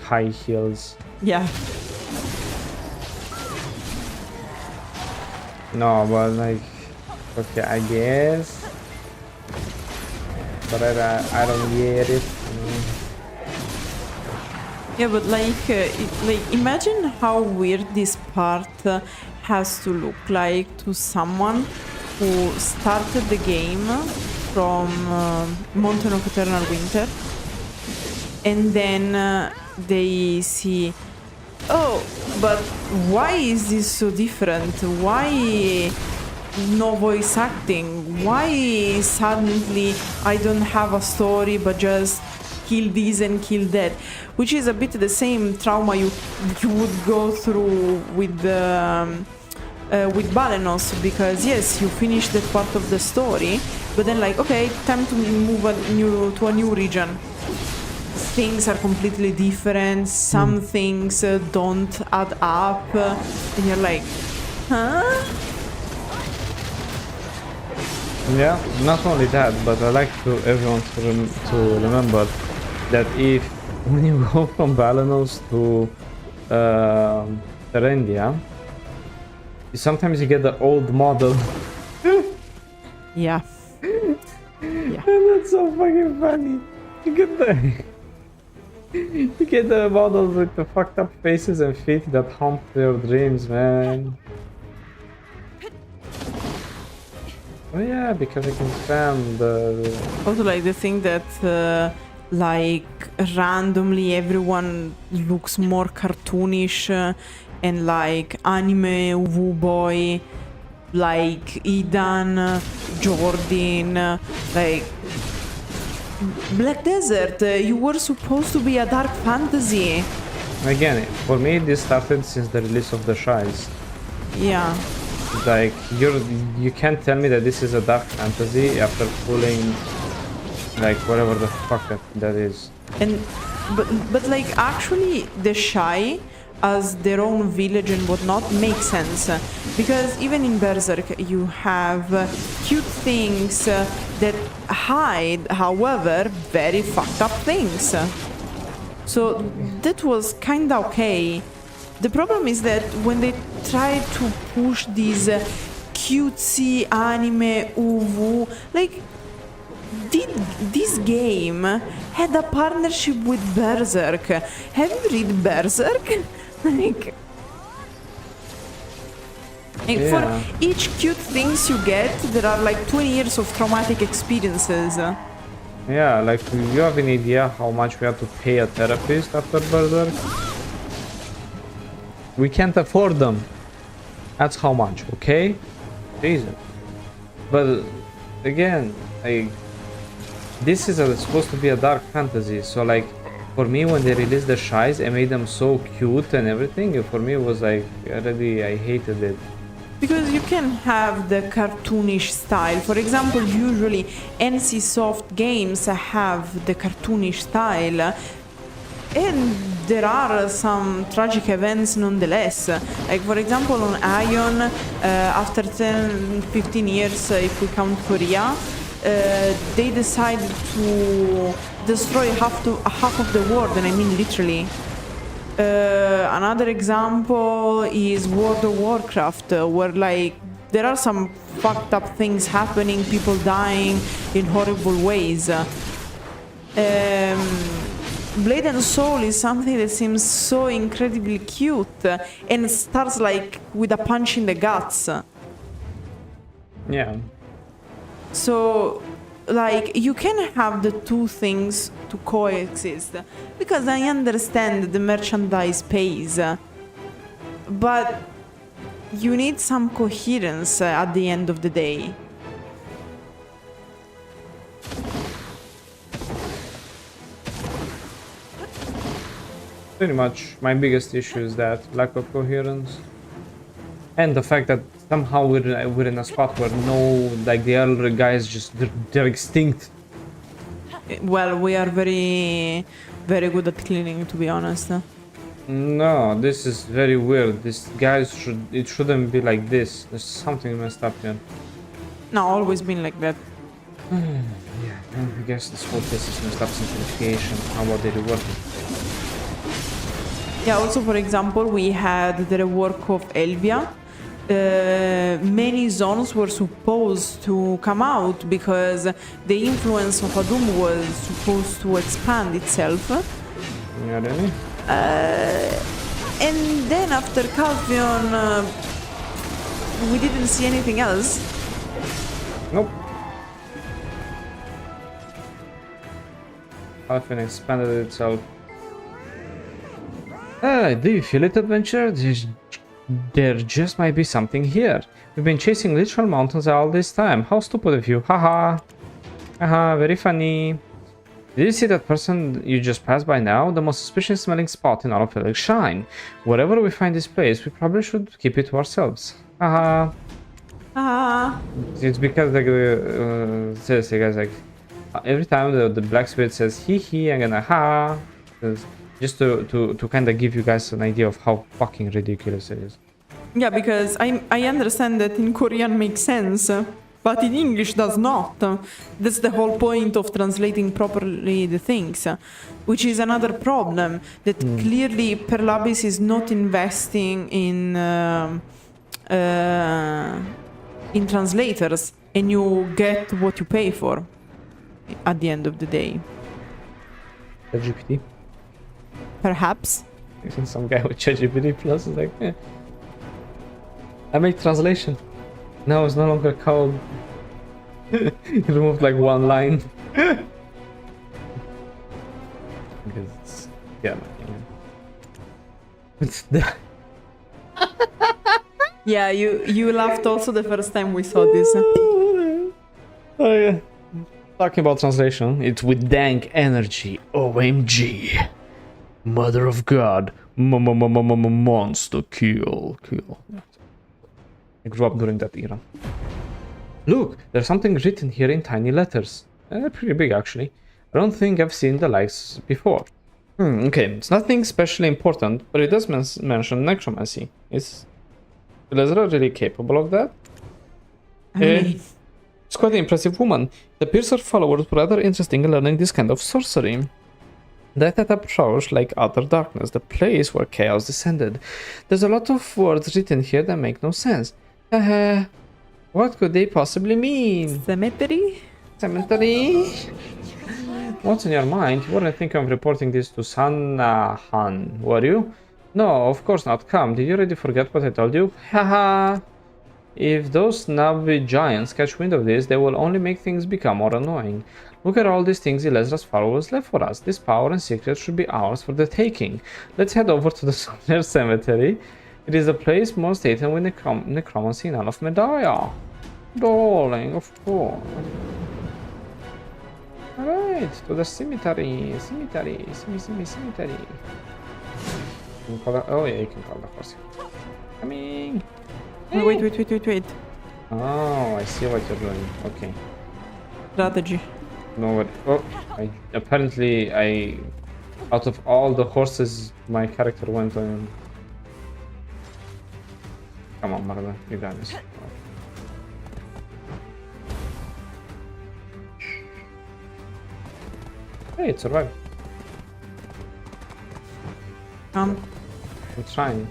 S1: high heels.
S2: Yeah.
S1: No, but like, okay, I guess. But I don't get it.
S2: Yeah, but like imagine how weird this part has to look like to someone who started the game from Mountain of Eternal Winter, and then they see, oh, but why is this so different? Why no voice acting? Why suddenly I don't have a story but just kill this and kill that? Which is a bit the same trauma you would go through with Balenos, because yes, you finish that part of the story, but then like, okay, time to move to a new region. Things are completely different, some things don't add up, and you're like, huh?
S1: Yeah, not only that, but I like everyone to remember that when you go from Balenos to Terendia, sometimes you get the old model.
S2: Yeah. Yeah.
S1: And that's so fucking funny. You get the models with the fucked up faces and feet that haunt your dreams, man. Oh yeah, because I can spam the...
S2: Also, like, the thing that like randomly everyone looks more cartoonish and like anime woo boy, like Eden, Jordan, like Black Desert. You were supposed to be a dark fantasy.
S1: Again, for me, this started since the release of the Shies.
S2: Yeah.
S1: Like you can't tell me that this is a dark fantasy after pulling like whatever the fuck that is.
S2: And but like actually the Shy as their own village and whatnot makes sense, because even in Berserk you have cute things that hide, however, very fucked up things. So that was kinda okay. The problem is that when they try to push these cutesy anime uwu, like this game had a partnership with Berserk. Have you read Berserk? like
S1: Yeah.
S2: For each cute things you get, there are like 20 years of traumatic experiences.
S1: Yeah, like you have an idea how much we have to pay a therapist after Berserk? We can't afford them. That's how much, okay? Jesus. But again, like this is supposed to be a dark fantasy, so like for me when they released the Shies, I made them so cute and everything. For me it was like already I hated it.
S2: Because you can have the cartoonish style. For example, usually NC Soft games have the cartoonish style. And there are some tragic events nonetheless. Like for example on Ahon, after 10-15 years, if we count Korea, they decided to destroy half of the world, and I mean literally. Another example is World of Warcraft, where like there are some fucked up things happening, people dying in horrible ways. Blade and Soul is something that seems so incredibly cute and starts like with a punch in the guts.
S1: Yeah.
S2: So like you can have the two things to coexist, because I understand the merchandise pays, but you need some coherence at the end of the day.
S1: Pretty much my biggest issue is that lack of coherence, and the fact that somehow we're in a spot where no, like the other guys just they're extinct.
S2: Well, we are very good at cleaning, to be honest.
S1: No, this is very weird. This guys it shouldn't be like this. There's something messed up here.
S2: No, always been like that.
S1: Yeah, I guess this whole place is messed up simplification. How about they rework it?
S2: Yeah, also for example, we had the rework of Elvia. Many zones were supposed to come out because the influence of Adum was supposed to expand itself.
S1: Yeah, really?
S2: And then after Calphion, we didn't see anything else.
S1: Nope. Alphen expanded itself. Do you feel it, adventure? There just might be something here. We've been chasing literal mountains all this time. How stupid of you. Haha. Haha, very funny. Did you see that person you just passed by now? The most suspicious smelling spot in all of Felix Shine. Wherever we find this place, we probably should keep it to ourselves. Haha.
S2: Ah.
S1: It's because like seriously guys, like every time the blacksmith says hee, I'm gonna ha, just to kind of give you guys an idea of how fucking ridiculous it is.
S2: Yeah, because I understand that in Korean makes sense, but in English does not. That's the whole point of translating properly the things, which is another problem, that clearly Perlabis is not investing in translators, and you get what you pay for at the end of the day.
S1: ChatGPT.
S2: Perhaps.
S1: Some guy with ChatGPT Plus is like, eh. I make translation. Now it's no longer called. He removed like one line. Yeah. It's the...
S2: Yeah, you laughed also the first time we saw this.
S1: Oh yeah. Talking about translation, it's with dank energy. OMG. Mother of God. Monster kill. I grew up during that era. Look, there's something written here in tiny letters. Pretty big actually. I don't think I've seen the likes before. Okay, it's nothing especially important, but it does mention necromancy. Is Elezra really capable of that?
S2: I mean,
S1: It's quite an impressive woman. It appears her followers were rather interested in learning this kind of sorcery. That approach like utter darkness, the place where chaos descended. There's a lot of words written here that make no sense. What could they possibly mean?
S2: cemetery?
S1: Cemetery? What's in your mind? You weren't thinking of reporting this to Ahon, were you? No, of course not. Come, did you already forget what I told you? Haha! If those snobby giants catch wind of this, they will only make things become more annoying. Look at all these things Elezra's followers left for us. This power and secret should be ours for the taking. Let's head over to the Solar Cemetery. It is a place most hated with necromancy, none of Mediah. Darling, of course. Alright, to the cemetery. Cemetery. Oh yeah, you can call the horse. Coming!
S2: Wait.
S1: Oh, I see what you're doing. Okay.
S2: Strategy.
S1: No, what? Oh, apparently out of all the horses, my character went on. Come on, Marla, you got this. Hey, it survived. I'm trying.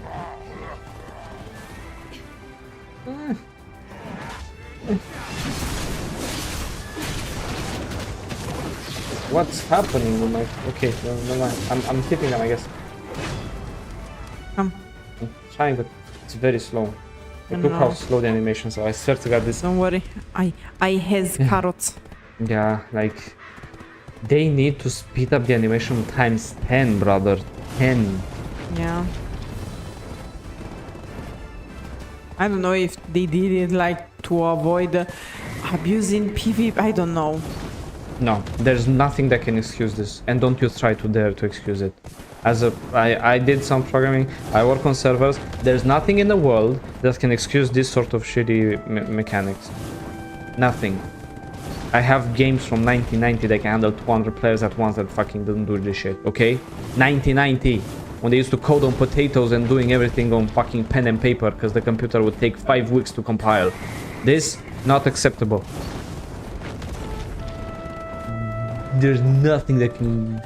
S1: What's happening with my... Okay, no mind. I'm keeping them, I guess.
S2: Come.
S1: I'm trying, but it's very slow. Like,
S2: No.
S1: look how slow the animations are. I swear to God, this...
S2: Don't worry. I has carrots.
S1: Yeah, like... They need to speed up the animation times 10, brother. 10.
S2: Yeah. I don't know if they did it like to avoid abusing PvP. I don't know.
S1: No, there's nothing that can excuse this, and don't you try to dare to excuse it. I did some programming, I work on servers, there's nothing in the world that can excuse this sort of shitty mechanics. Nothing. I have games from 1990 that can handle 200 players at once that fucking don't do this shit, okay? 1990, when they used to code on potatoes and doing everything on fucking pen and paper because the computer would take 5 weeks to compile. This, not acceptable. There's nothing that can...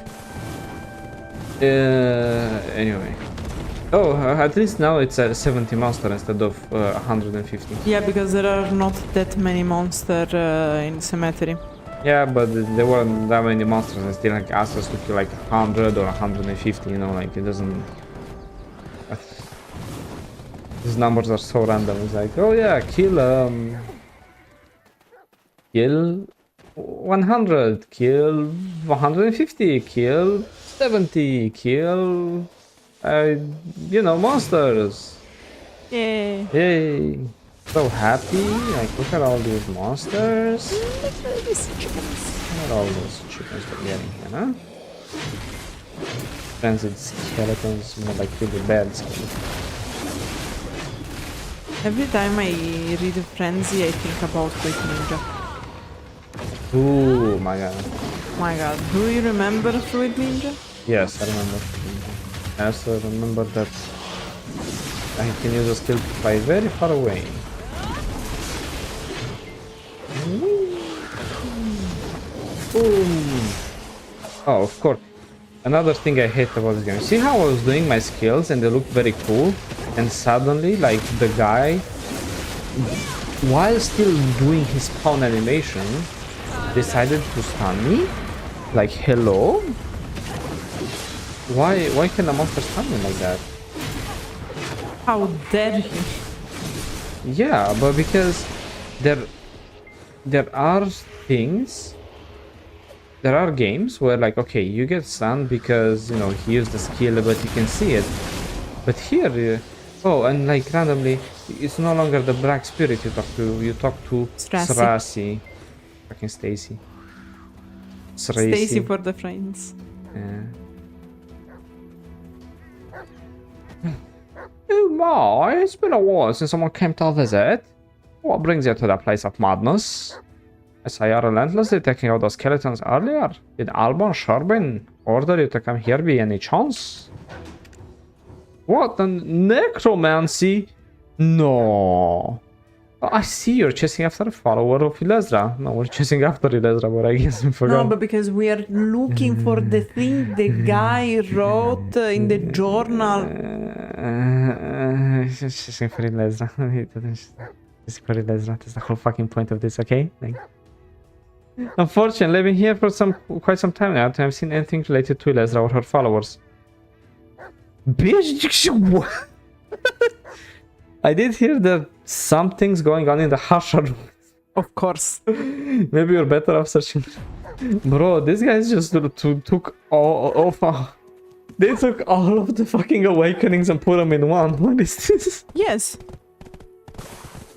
S1: anyway. Oh, at least now it's a 70 monster instead of 150.
S2: Yeah, because there are not that many monsters in the cemetery.
S1: Yeah, but there weren't that many monsters and still like asked us to kill like 100 or 150, you know, like it doesn't... These numbers are so random. It's like, oh yeah, kill 100, kill 150, kill 70, kill, you know, monsters.
S2: Yay.
S1: Yay. So happy. Like, look at all these monsters. Look at all those chickens we're getting here, huh? Frenzied skeletons, more like really bad skeletons.
S2: Every time I read Frenzy, I think about Quick Ninja.
S1: Oh my god.
S2: My god, do you remember Fruit Ninja?
S1: Yes, I remember. I also remember that I can use a skill to fly very far away. Boom. Oh, of course. Another thing I hate about this game. See how I was doing my skills and they looked very cool? And suddenly, like, the guy, while still doing his spawn animation, decided to stun me? Like, hello? Why can a monster stun me like that?
S2: How dare he?
S1: Yeah, but because there are things there are games where like, okay, you get stunned because, you know, he used the skill, but you can see it. But here, oh, and like randomly, it's no longer the Black Spirit you talk to
S2: Strassi.
S1: Strassi. Fucking Stacy.
S2: Stacy for the friends.
S1: Yeah. Oh my, it's been a while since someone came to visit. What brings you to that place of madness? I saw you relentlessly taking out those skeletons earlier. Did Albon Sherbin order you to come here by any chance? What? The necromancy? No. I see you're chasing after a follower of Ilesra. No, we're chasing after Ilesra, but I guess we forgot.
S2: No, but because we are looking for the thing the guy wrote in the journal.
S1: He's chasing for Ilesra. He's for Ilesra. That's the whole fucking point of this, okay? Like, unfortunately, I've been here for quite some time now. I haven't seen anything related to Ilesra or her followers. Bitch, what? I did hear that something's going on in the Harsha.
S2: Of course.
S1: Maybe you're better off searching. Bro, these guys just took they took all of the fucking awakenings and put them in one. What is this?
S2: Yes.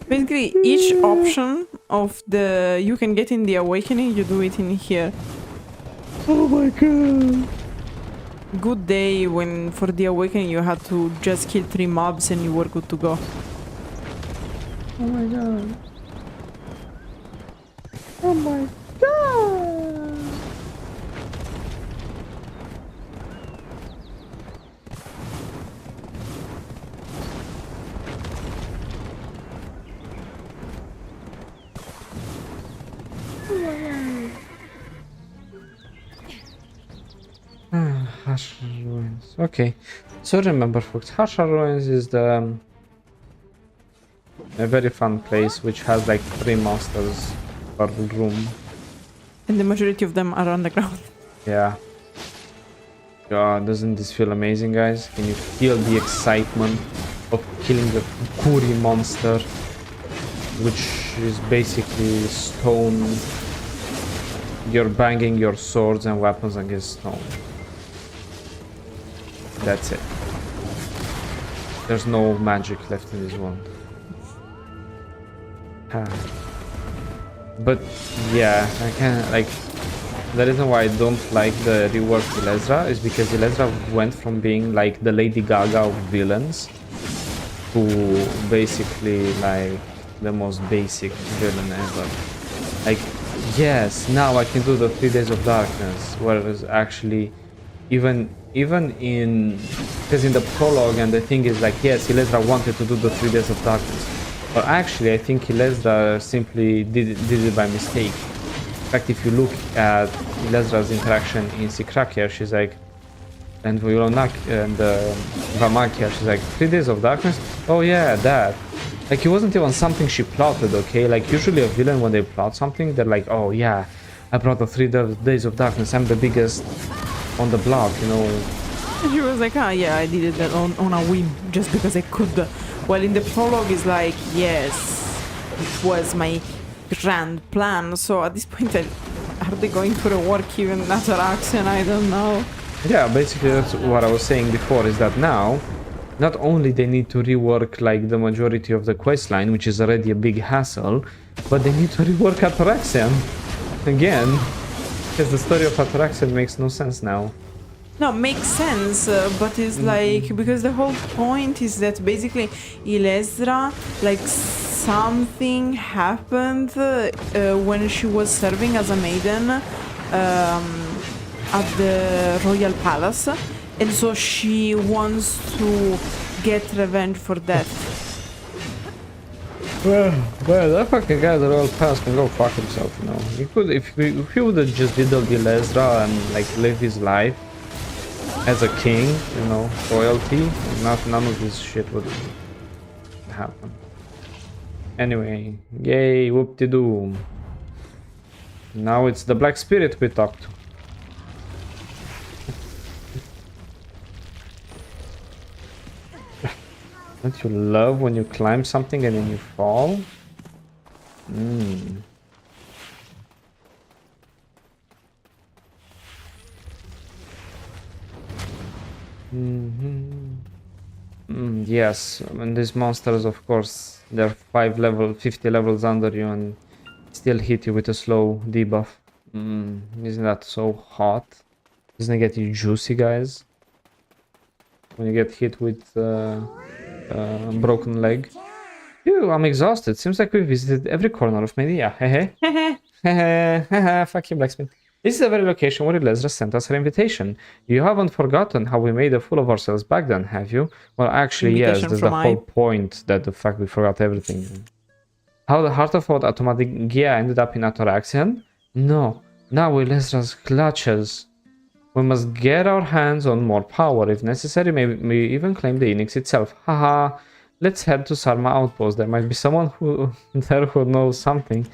S2: Basically, each option of the you can get in the awakening, you do it in here.
S1: Oh my god.
S2: Good day when for the awakening you had to just kill 3 mobs and you were good to go.
S1: Oh my god. Oh my god. Harsha Ruins. Okay. So remember folks, Harsha Ruins is the a very fun place which has like 3 monsters per room.
S2: And the majority of them are underground.
S1: Yeah. God, doesn't this feel amazing, guys? Can you feel the excitement of killing a Kuri monster, which is basically stone? You're banging your swords and weapons against stone. That's it. There's no magic left in this one. But yeah, I can like the reason why I don't like the rework Ilesra is because Ilesra went from being like the Lady Gaga of villains to basically like the most basic villain ever. Like, yes, now I can do the 3 Days of Darkness, whereas actually even in because in the prologue and the thing is like, yes, Ilesra wanted to do the 3 Days of Darkness, but actually I think Ilesra simply did it by mistake. In fact, if you look at Ilesra's interaction in Sikrakia, she's like, and Volonak and Vamakia, she's like, 3 Days of Darkness? Oh yeah, that. Like, it wasn't even something she plotted, okay? Like, usually a villain, when they plot something, they're like, oh yeah, I brought the 3 Days of Darkness, I'm the biggest on the block, you know.
S2: She was like, ah, yeah, I did it on a whim, just because I could. While in the prologue is like, yes, it was my grand plan. So at this point, are they going to rework even Ataraxian? I don't know.
S1: Yeah, basically that's what I was saying before, is that now, not only they need to rework like the majority of the questline, which is already a big hassle, but they need to rework Ataraxian again, because the story of Ataraxian makes no sense now.
S2: No, makes sense, but it's like, because the whole point is that basically Ilesra, like, something happened when she was serving as a maiden at the royal palace, and so she wants to get revenge for that.
S1: Well, that fucking guy, the royal palace, can go fuck himself, you know. He could, if he would have just diddled Ilesra and like lived his life as a king, you know, royalty, none of this shit would happen. Anyway, yay, whoop-de-doo. Now it's the Black Spirit we talked to. Don't you love when you climb something and then you fall? Yes, and these monsters, of course, they're 50 levels under you and still hit you with a slow debuff. Isn't that so hot? Doesn't it get you juicy, guys? When you get hit with broken leg. Phew, I'm exhausted. Seems like we visited every corner of Mediah. Fuck you, blacksmith. This is the very location where Lesra sent us her invitation. You haven't forgotten how we made a fool of ourselves back then, have you? Well, actually, yes, that's the whole point, that the fact we forgot everything. How the heart of automatic gear ended up in Ataraxian? No, now we're Lesra's clutches. We must get our hands on more power. If necessary, maybe even claim the Enix itself. Haha. Let's head to Sarma Outpost. There might be someone there who knows something.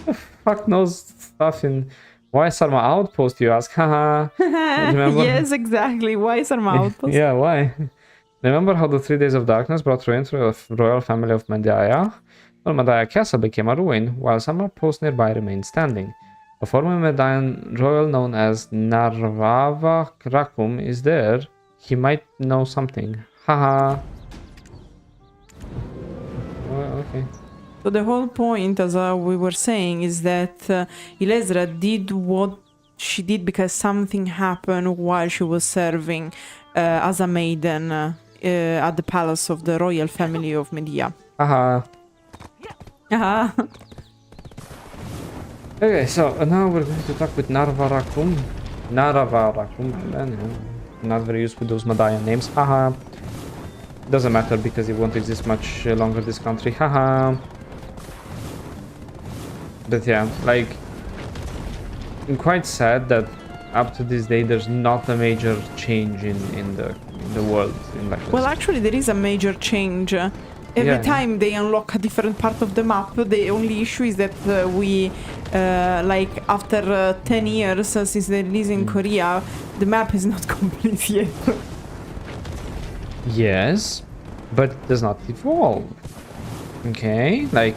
S1: Who the fuck knows stuff in... Why Sarma Outpost, you ask? Haha.
S2: Yes, exactly. Why Sarma Outpost?
S1: Yeah, why? Remember how the 3 days of darkness brought ruin to the royal family of Mediah? Well, Mediah Castle became a ruin, while some outposts nearby remained standing. A former Median royal known as Narvava Rakum is there. He might know something. Haha. Well, okay.
S2: So the whole point, as we were saying, is that Ilesra did what she did because something happened while she was serving as a maiden at the palace of the royal family of Mediah.
S1: Haha.
S2: Haha.
S1: Okay, so now we're going to talk with Narvarakum. Narvarakum, not very used with those Mediah names. Haha. Doesn't matter because it won't exist much longer, this country. Haha. But yeah, like, I'm quite sad that up to this day there's not a major change in the world.
S2: Well, actually, there is a major change. Every time they unlock a different part of the map, the only issue is that we, like, after 10 years since the release in Korea, the map is not complete yet.
S1: Yes, but it does not evolve. Okay, like,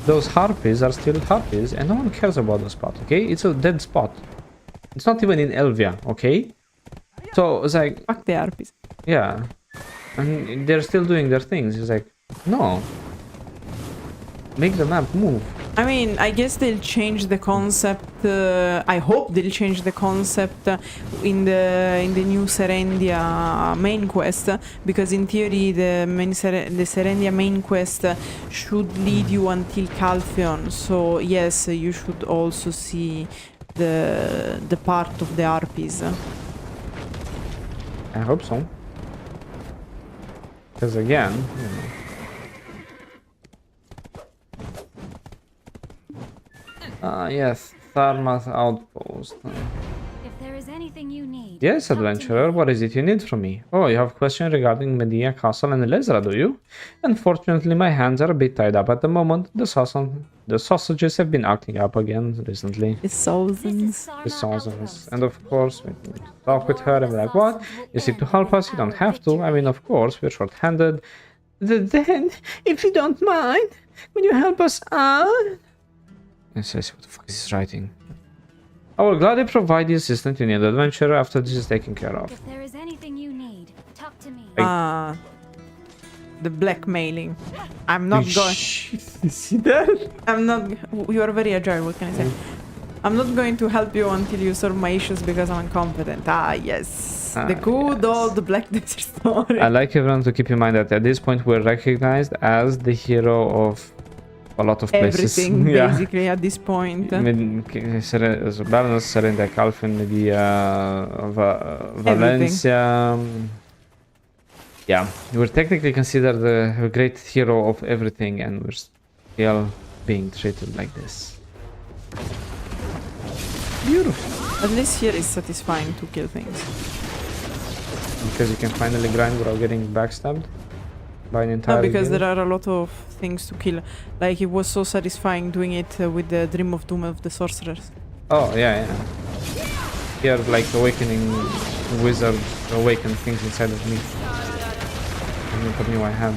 S1: those harpies are still harpies and no one cares about the spot, okay? It's a dead spot. It's not even in Elvia, okay? So it's like...
S2: Fuck the harpies.
S1: Yeah. And they're still doing their things. It's like, no. Make the map move.
S2: I mean, I guess they'll change the concept. I hope they'll change the concept in the new Serendia main quest, because in theory the Serendia main quest should lead you until Caltheon. So yes, you should also see the part of the harpies.
S1: I hope so. Because again, you know. Yes, Tharmath Outpost.
S4: If there is anything you need.
S1: Yes, adventurer, what is it you need from me? Oh, you have a question regarding Mediah Castle and Lesra, do you? Unfortunately, my hands are a bit tied up at the moment. The sausages have been acting up again recently.
S2: The sausages.
S1: The sausages. And of course, we need to talk with her and be like, what? You seek to help us? You don't have to. I mean, of course, we're short-handed. Then, if you don't mind, will you help us out? Yes, what the fuck is this writing? I will gladly provide the assistance you need, adventurer, after this is taken care of.
S4: If there is anything you need, talk to me.
S2: The blackmailing. I'm not going.
S1: You see that?
S2: I'm not. You are very agile. What can I say? I'm not going to help you until you solve my issues because I'm incompetent. Ah, yes. The good old Black Desert story.
S1: I like everyone to keep in mind that at this point we're recognized as the hero of a lot of places.
S2: Everything, basically, at this point.
S1: Baroness, Serendia, Calvin, Mediah, Valencia. Yeah, we're technically considered the great hero of everything, and we're still being treated like this. Beautiful.
S2: At least here is satisfying to kill things.
S1: Because you can finally grind without getting backstabbed by an entire
S2: No, because
S1: guild.
S2: there are a lot of things to kill. Like, it was so satisfying doing it with the Dream of Doom of the Sorcerers.
S1: Oh, yeah. Here, like, awakening wizard, awaken things inside of me. I never knew I had.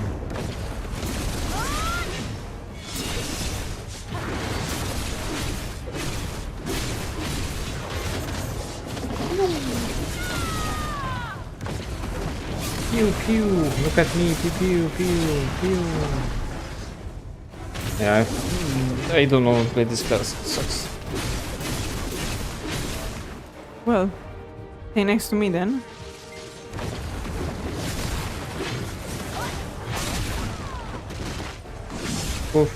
S1: Pew pew. Look at me. Pew pew pew pew. Yeah, I don't know how to play this class. It sucks.
S2: Well, stay next to me then.
S1: Oof.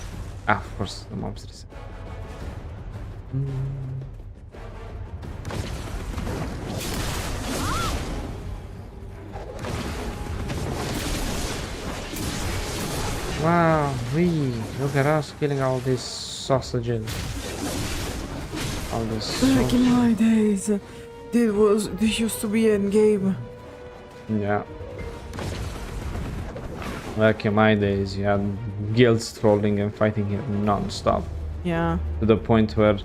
S1: Ah, of course, the mobs reset. Wow, look at us killing all these sausages. All this.
S2: Back in my days, this used to be end game.
S1: Yeah. Back in my days, you had guilds trolling and fighting here non-stop.
S2: Yeah.
S1: To the point where,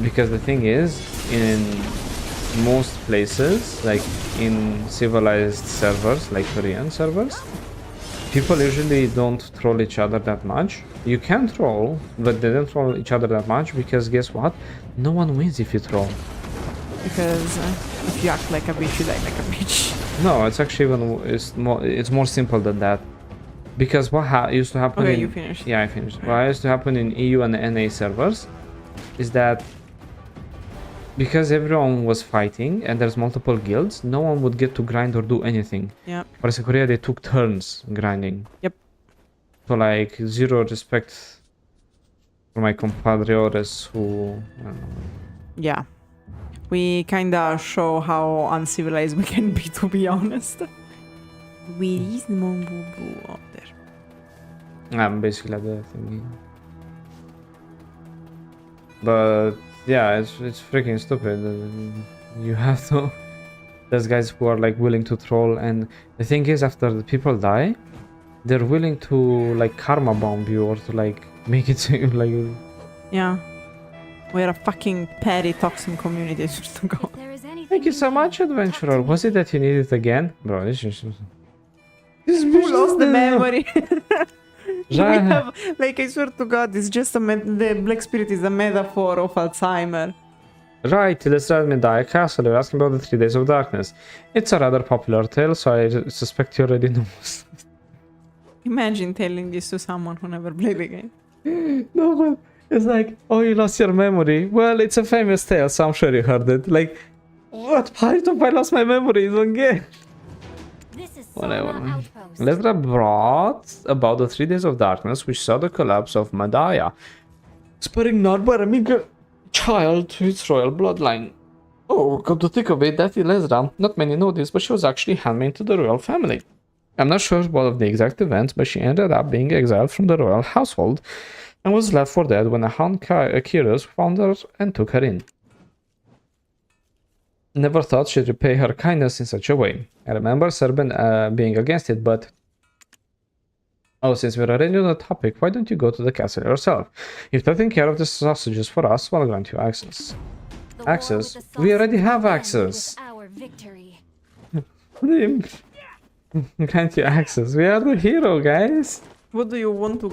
S1: because the thing is, in most places, like in civilized servers, like Korean servers, people usually don't troll each other that much. You can troll, but they don't troll each other that much because guess what? No one wins if you troll.
S2: Because if you act like a bitch, you die like a bitch.
S1: No, it's actually even it's more simple than that. Because what used to happen?
S2: Okay, you finished.
S1: Yeah, I finished. What used to happen in EU and NA servers is that because everyone was fighting and there's multiple guilds, no one would get to grind or do anything.
S2: Yeah.
S1: Whereas in Korea, they took turns grinding.
S2: Yep.
S1: So like zero respect for my compatriots who. I don't know.
S2: Yeah. We kinda show how uncivilized we can be, to be honest. Where is the Mon Boo Boo out there?
S1: I'm basically like the thingy. But yeah, it's freaking stupid. You have to. There's guys who are like willing to troll, and the thing is, after the people die, they're willing to like karma bomb you or to like make it seem like.
S2: Yeah. We're a fucking petty, toxic community, I swear to God.
S4: If there is anything
S1: Thank you so much,
S4: need,
S1: adventurer.
S4: talk to
S1: Was
S4: me.
S1: it that you needed again, bro? This is.
S2: Who lost the memory? We
S1: Right.
S2: have, like, I swear to God, it's just the Black Spirit is a metaphor of Alzheimer.
S1: Right, let's read Mediah Castle. You're asking about the 3 Days of Darkness. It's a rather popular tale, so I suspect you already know.
S2: Imagine telling this to someone who never played the game.
S1: No, but it's like, oh, you lost your memory. Well, it's a famous tale, so I'm sure you heard it. Like, what part of I lost my memory? Don't get.
S4: This is
S1: Whatever.
S4: Soma Outpost.
S1: Lesra brought about the 3 Days of Darkness, which saw the collapse of Mediah, sparing not but a meager child to its royal bloodline. Oh, come to think of it, that Lesra, not many know this, but she was actually handmaid to the royal family. I'm not sure what of the exact events, but she ended up being exiled from the royal household and was left for dead when Ahon Kirus found her and took her in. Never thought she'd repay her kindness in such a way. I remember Serben being against it, but... Oh, since we're already on the topic, why don't you go to the castle yourself? You've taken care of the sausages for us, so I'll grant you access.
S4: The war
S1: Access?
S4: with the
S1: We already
S4: sauce
S1: have
S4: will end
S1: access.
S4: with our victory.
S1: Grant you access. We are the hero, guys.
S2: What do you want to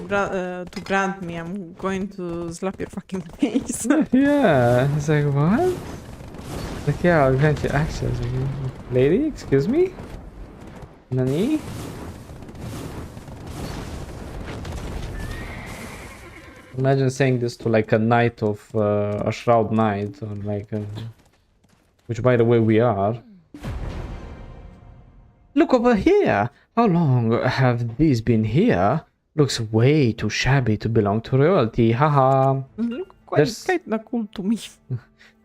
S2: grant me? I'm going to slap your fucking face.
S1: Yeah, it's like, what? Like, yeah, I'll grant you access. Lady, excuse me? Nani? Imagine saying this to like a knight of a shroud knight, or like, which by the way we are. Look over here! How long have these been here? Looks way too shabby to belong to royalty, haha.
S2: Look
S1: There's-
S2: quite kinda cool to me.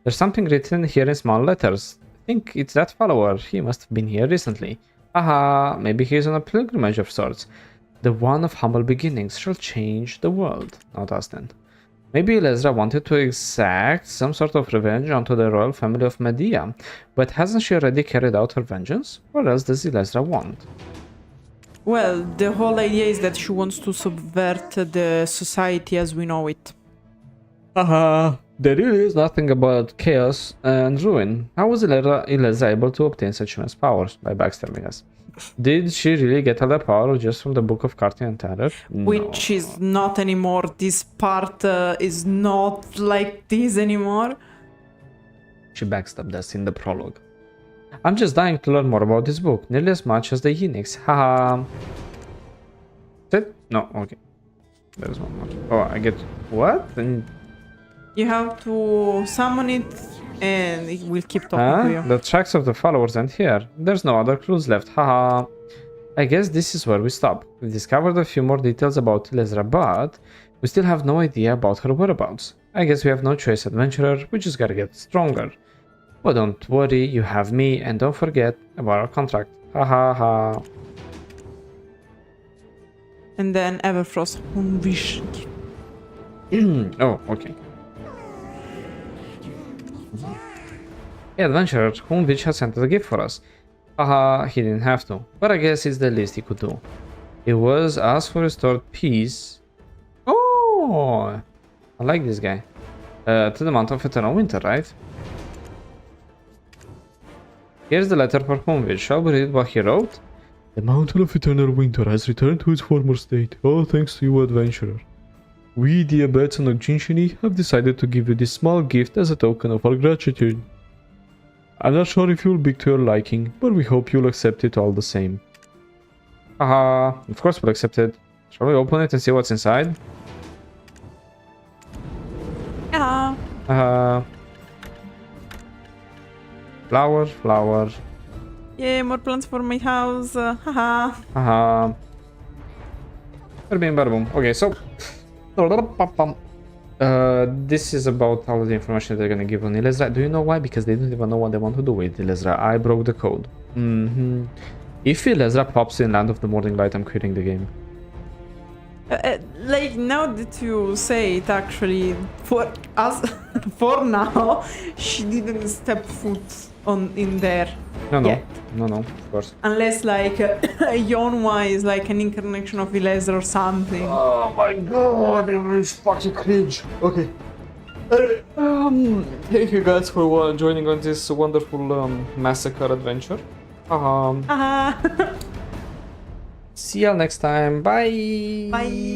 S1: There's something written here in small letters. I think it's that follower. He must have been here recently. Haha, maybe he's on a pilgrimage of sorts. The one of humble beginnings shall change the world. Not us then. Maybe Lesra wanted to exact some sort of revenge onto the royal family of Mediah, but hasn't she already carried out her vengeance? What else does Lesra want?
S2: Well, the whole idea is that she wants to subvert the society as we know it.
S1: Haha, there really is nothing about chaos and ruin. How was Lesra able to obtain such immense powers? By backstabbing us. Did she really get all the power just from the book of Karti and Tarif?
S2: Which is not anymore. This part is not like this anymore.
S1: She backstabbed us in the prologue. I'm just dying to learn more about this book, nearly as much as the Enix. Haha. That? No, okay. There's one more. Oh, I get what? And
S2: You have to summon it and it will keep talking to you.
S1: the tracks of the followers end here. There's no other clues left. Haha. I guess this is where we stop. We've discovered a few more details about Ilezra, but we still have no idea about her whereabouts. I guess we have no choice, adventurer. We just gotta get stronger. But don't worry, you have me, and don't forget about our contract. Ha ha ha.
S2: And then Everfrost wish.
S1: Oh, okay. The adventurer, Hunvich has sent us a gift for us. Haha, he didn't have to, but I guess it's the least he could do. It was ask for restored peace. Oh, I like this guy. To the month of eternal winter, right? Here's the letter for Hunvich. Shall we read what he wrote? The mountain of eternal winter has returned to its former state, all thanks to you, adventurer. We, the Abets and Jinshini, have decided to give you this small gift as a token of our gratitude. I'm not sure if you'll be to your liking, but we hope you'll accept it all the same. Haha, of course we'll accept it. Shall we open it and see what's inside?
S2: Yeah.
S1: Flower, flower.
S2: Yeah, more plants for my house. Haha.
S1: Haha. Bada bing, bada boom. Okay, so this is about all the information they're gonna give on Ilezra. Do you know why? Because they don't even know what they want to do with Ilezra. I broke the code. If Ilezra pops in Land of the Morning Light, I'm quitting the game.
S2: Like, now that you say it, actually, for us, for now, she didn't step foot in there.
S1: No,
S2: yet.
S1: no, of course.
S2: Unless, like, Yonwa is like an incarnation of Ilezra or something.
S1: Oh my god, it's fucking cringe. Okay. Thank you guys for joining on this wonderful massacre adventure.
S2: Haha.
S1: See y'all next time. Bye.
S2: Bye.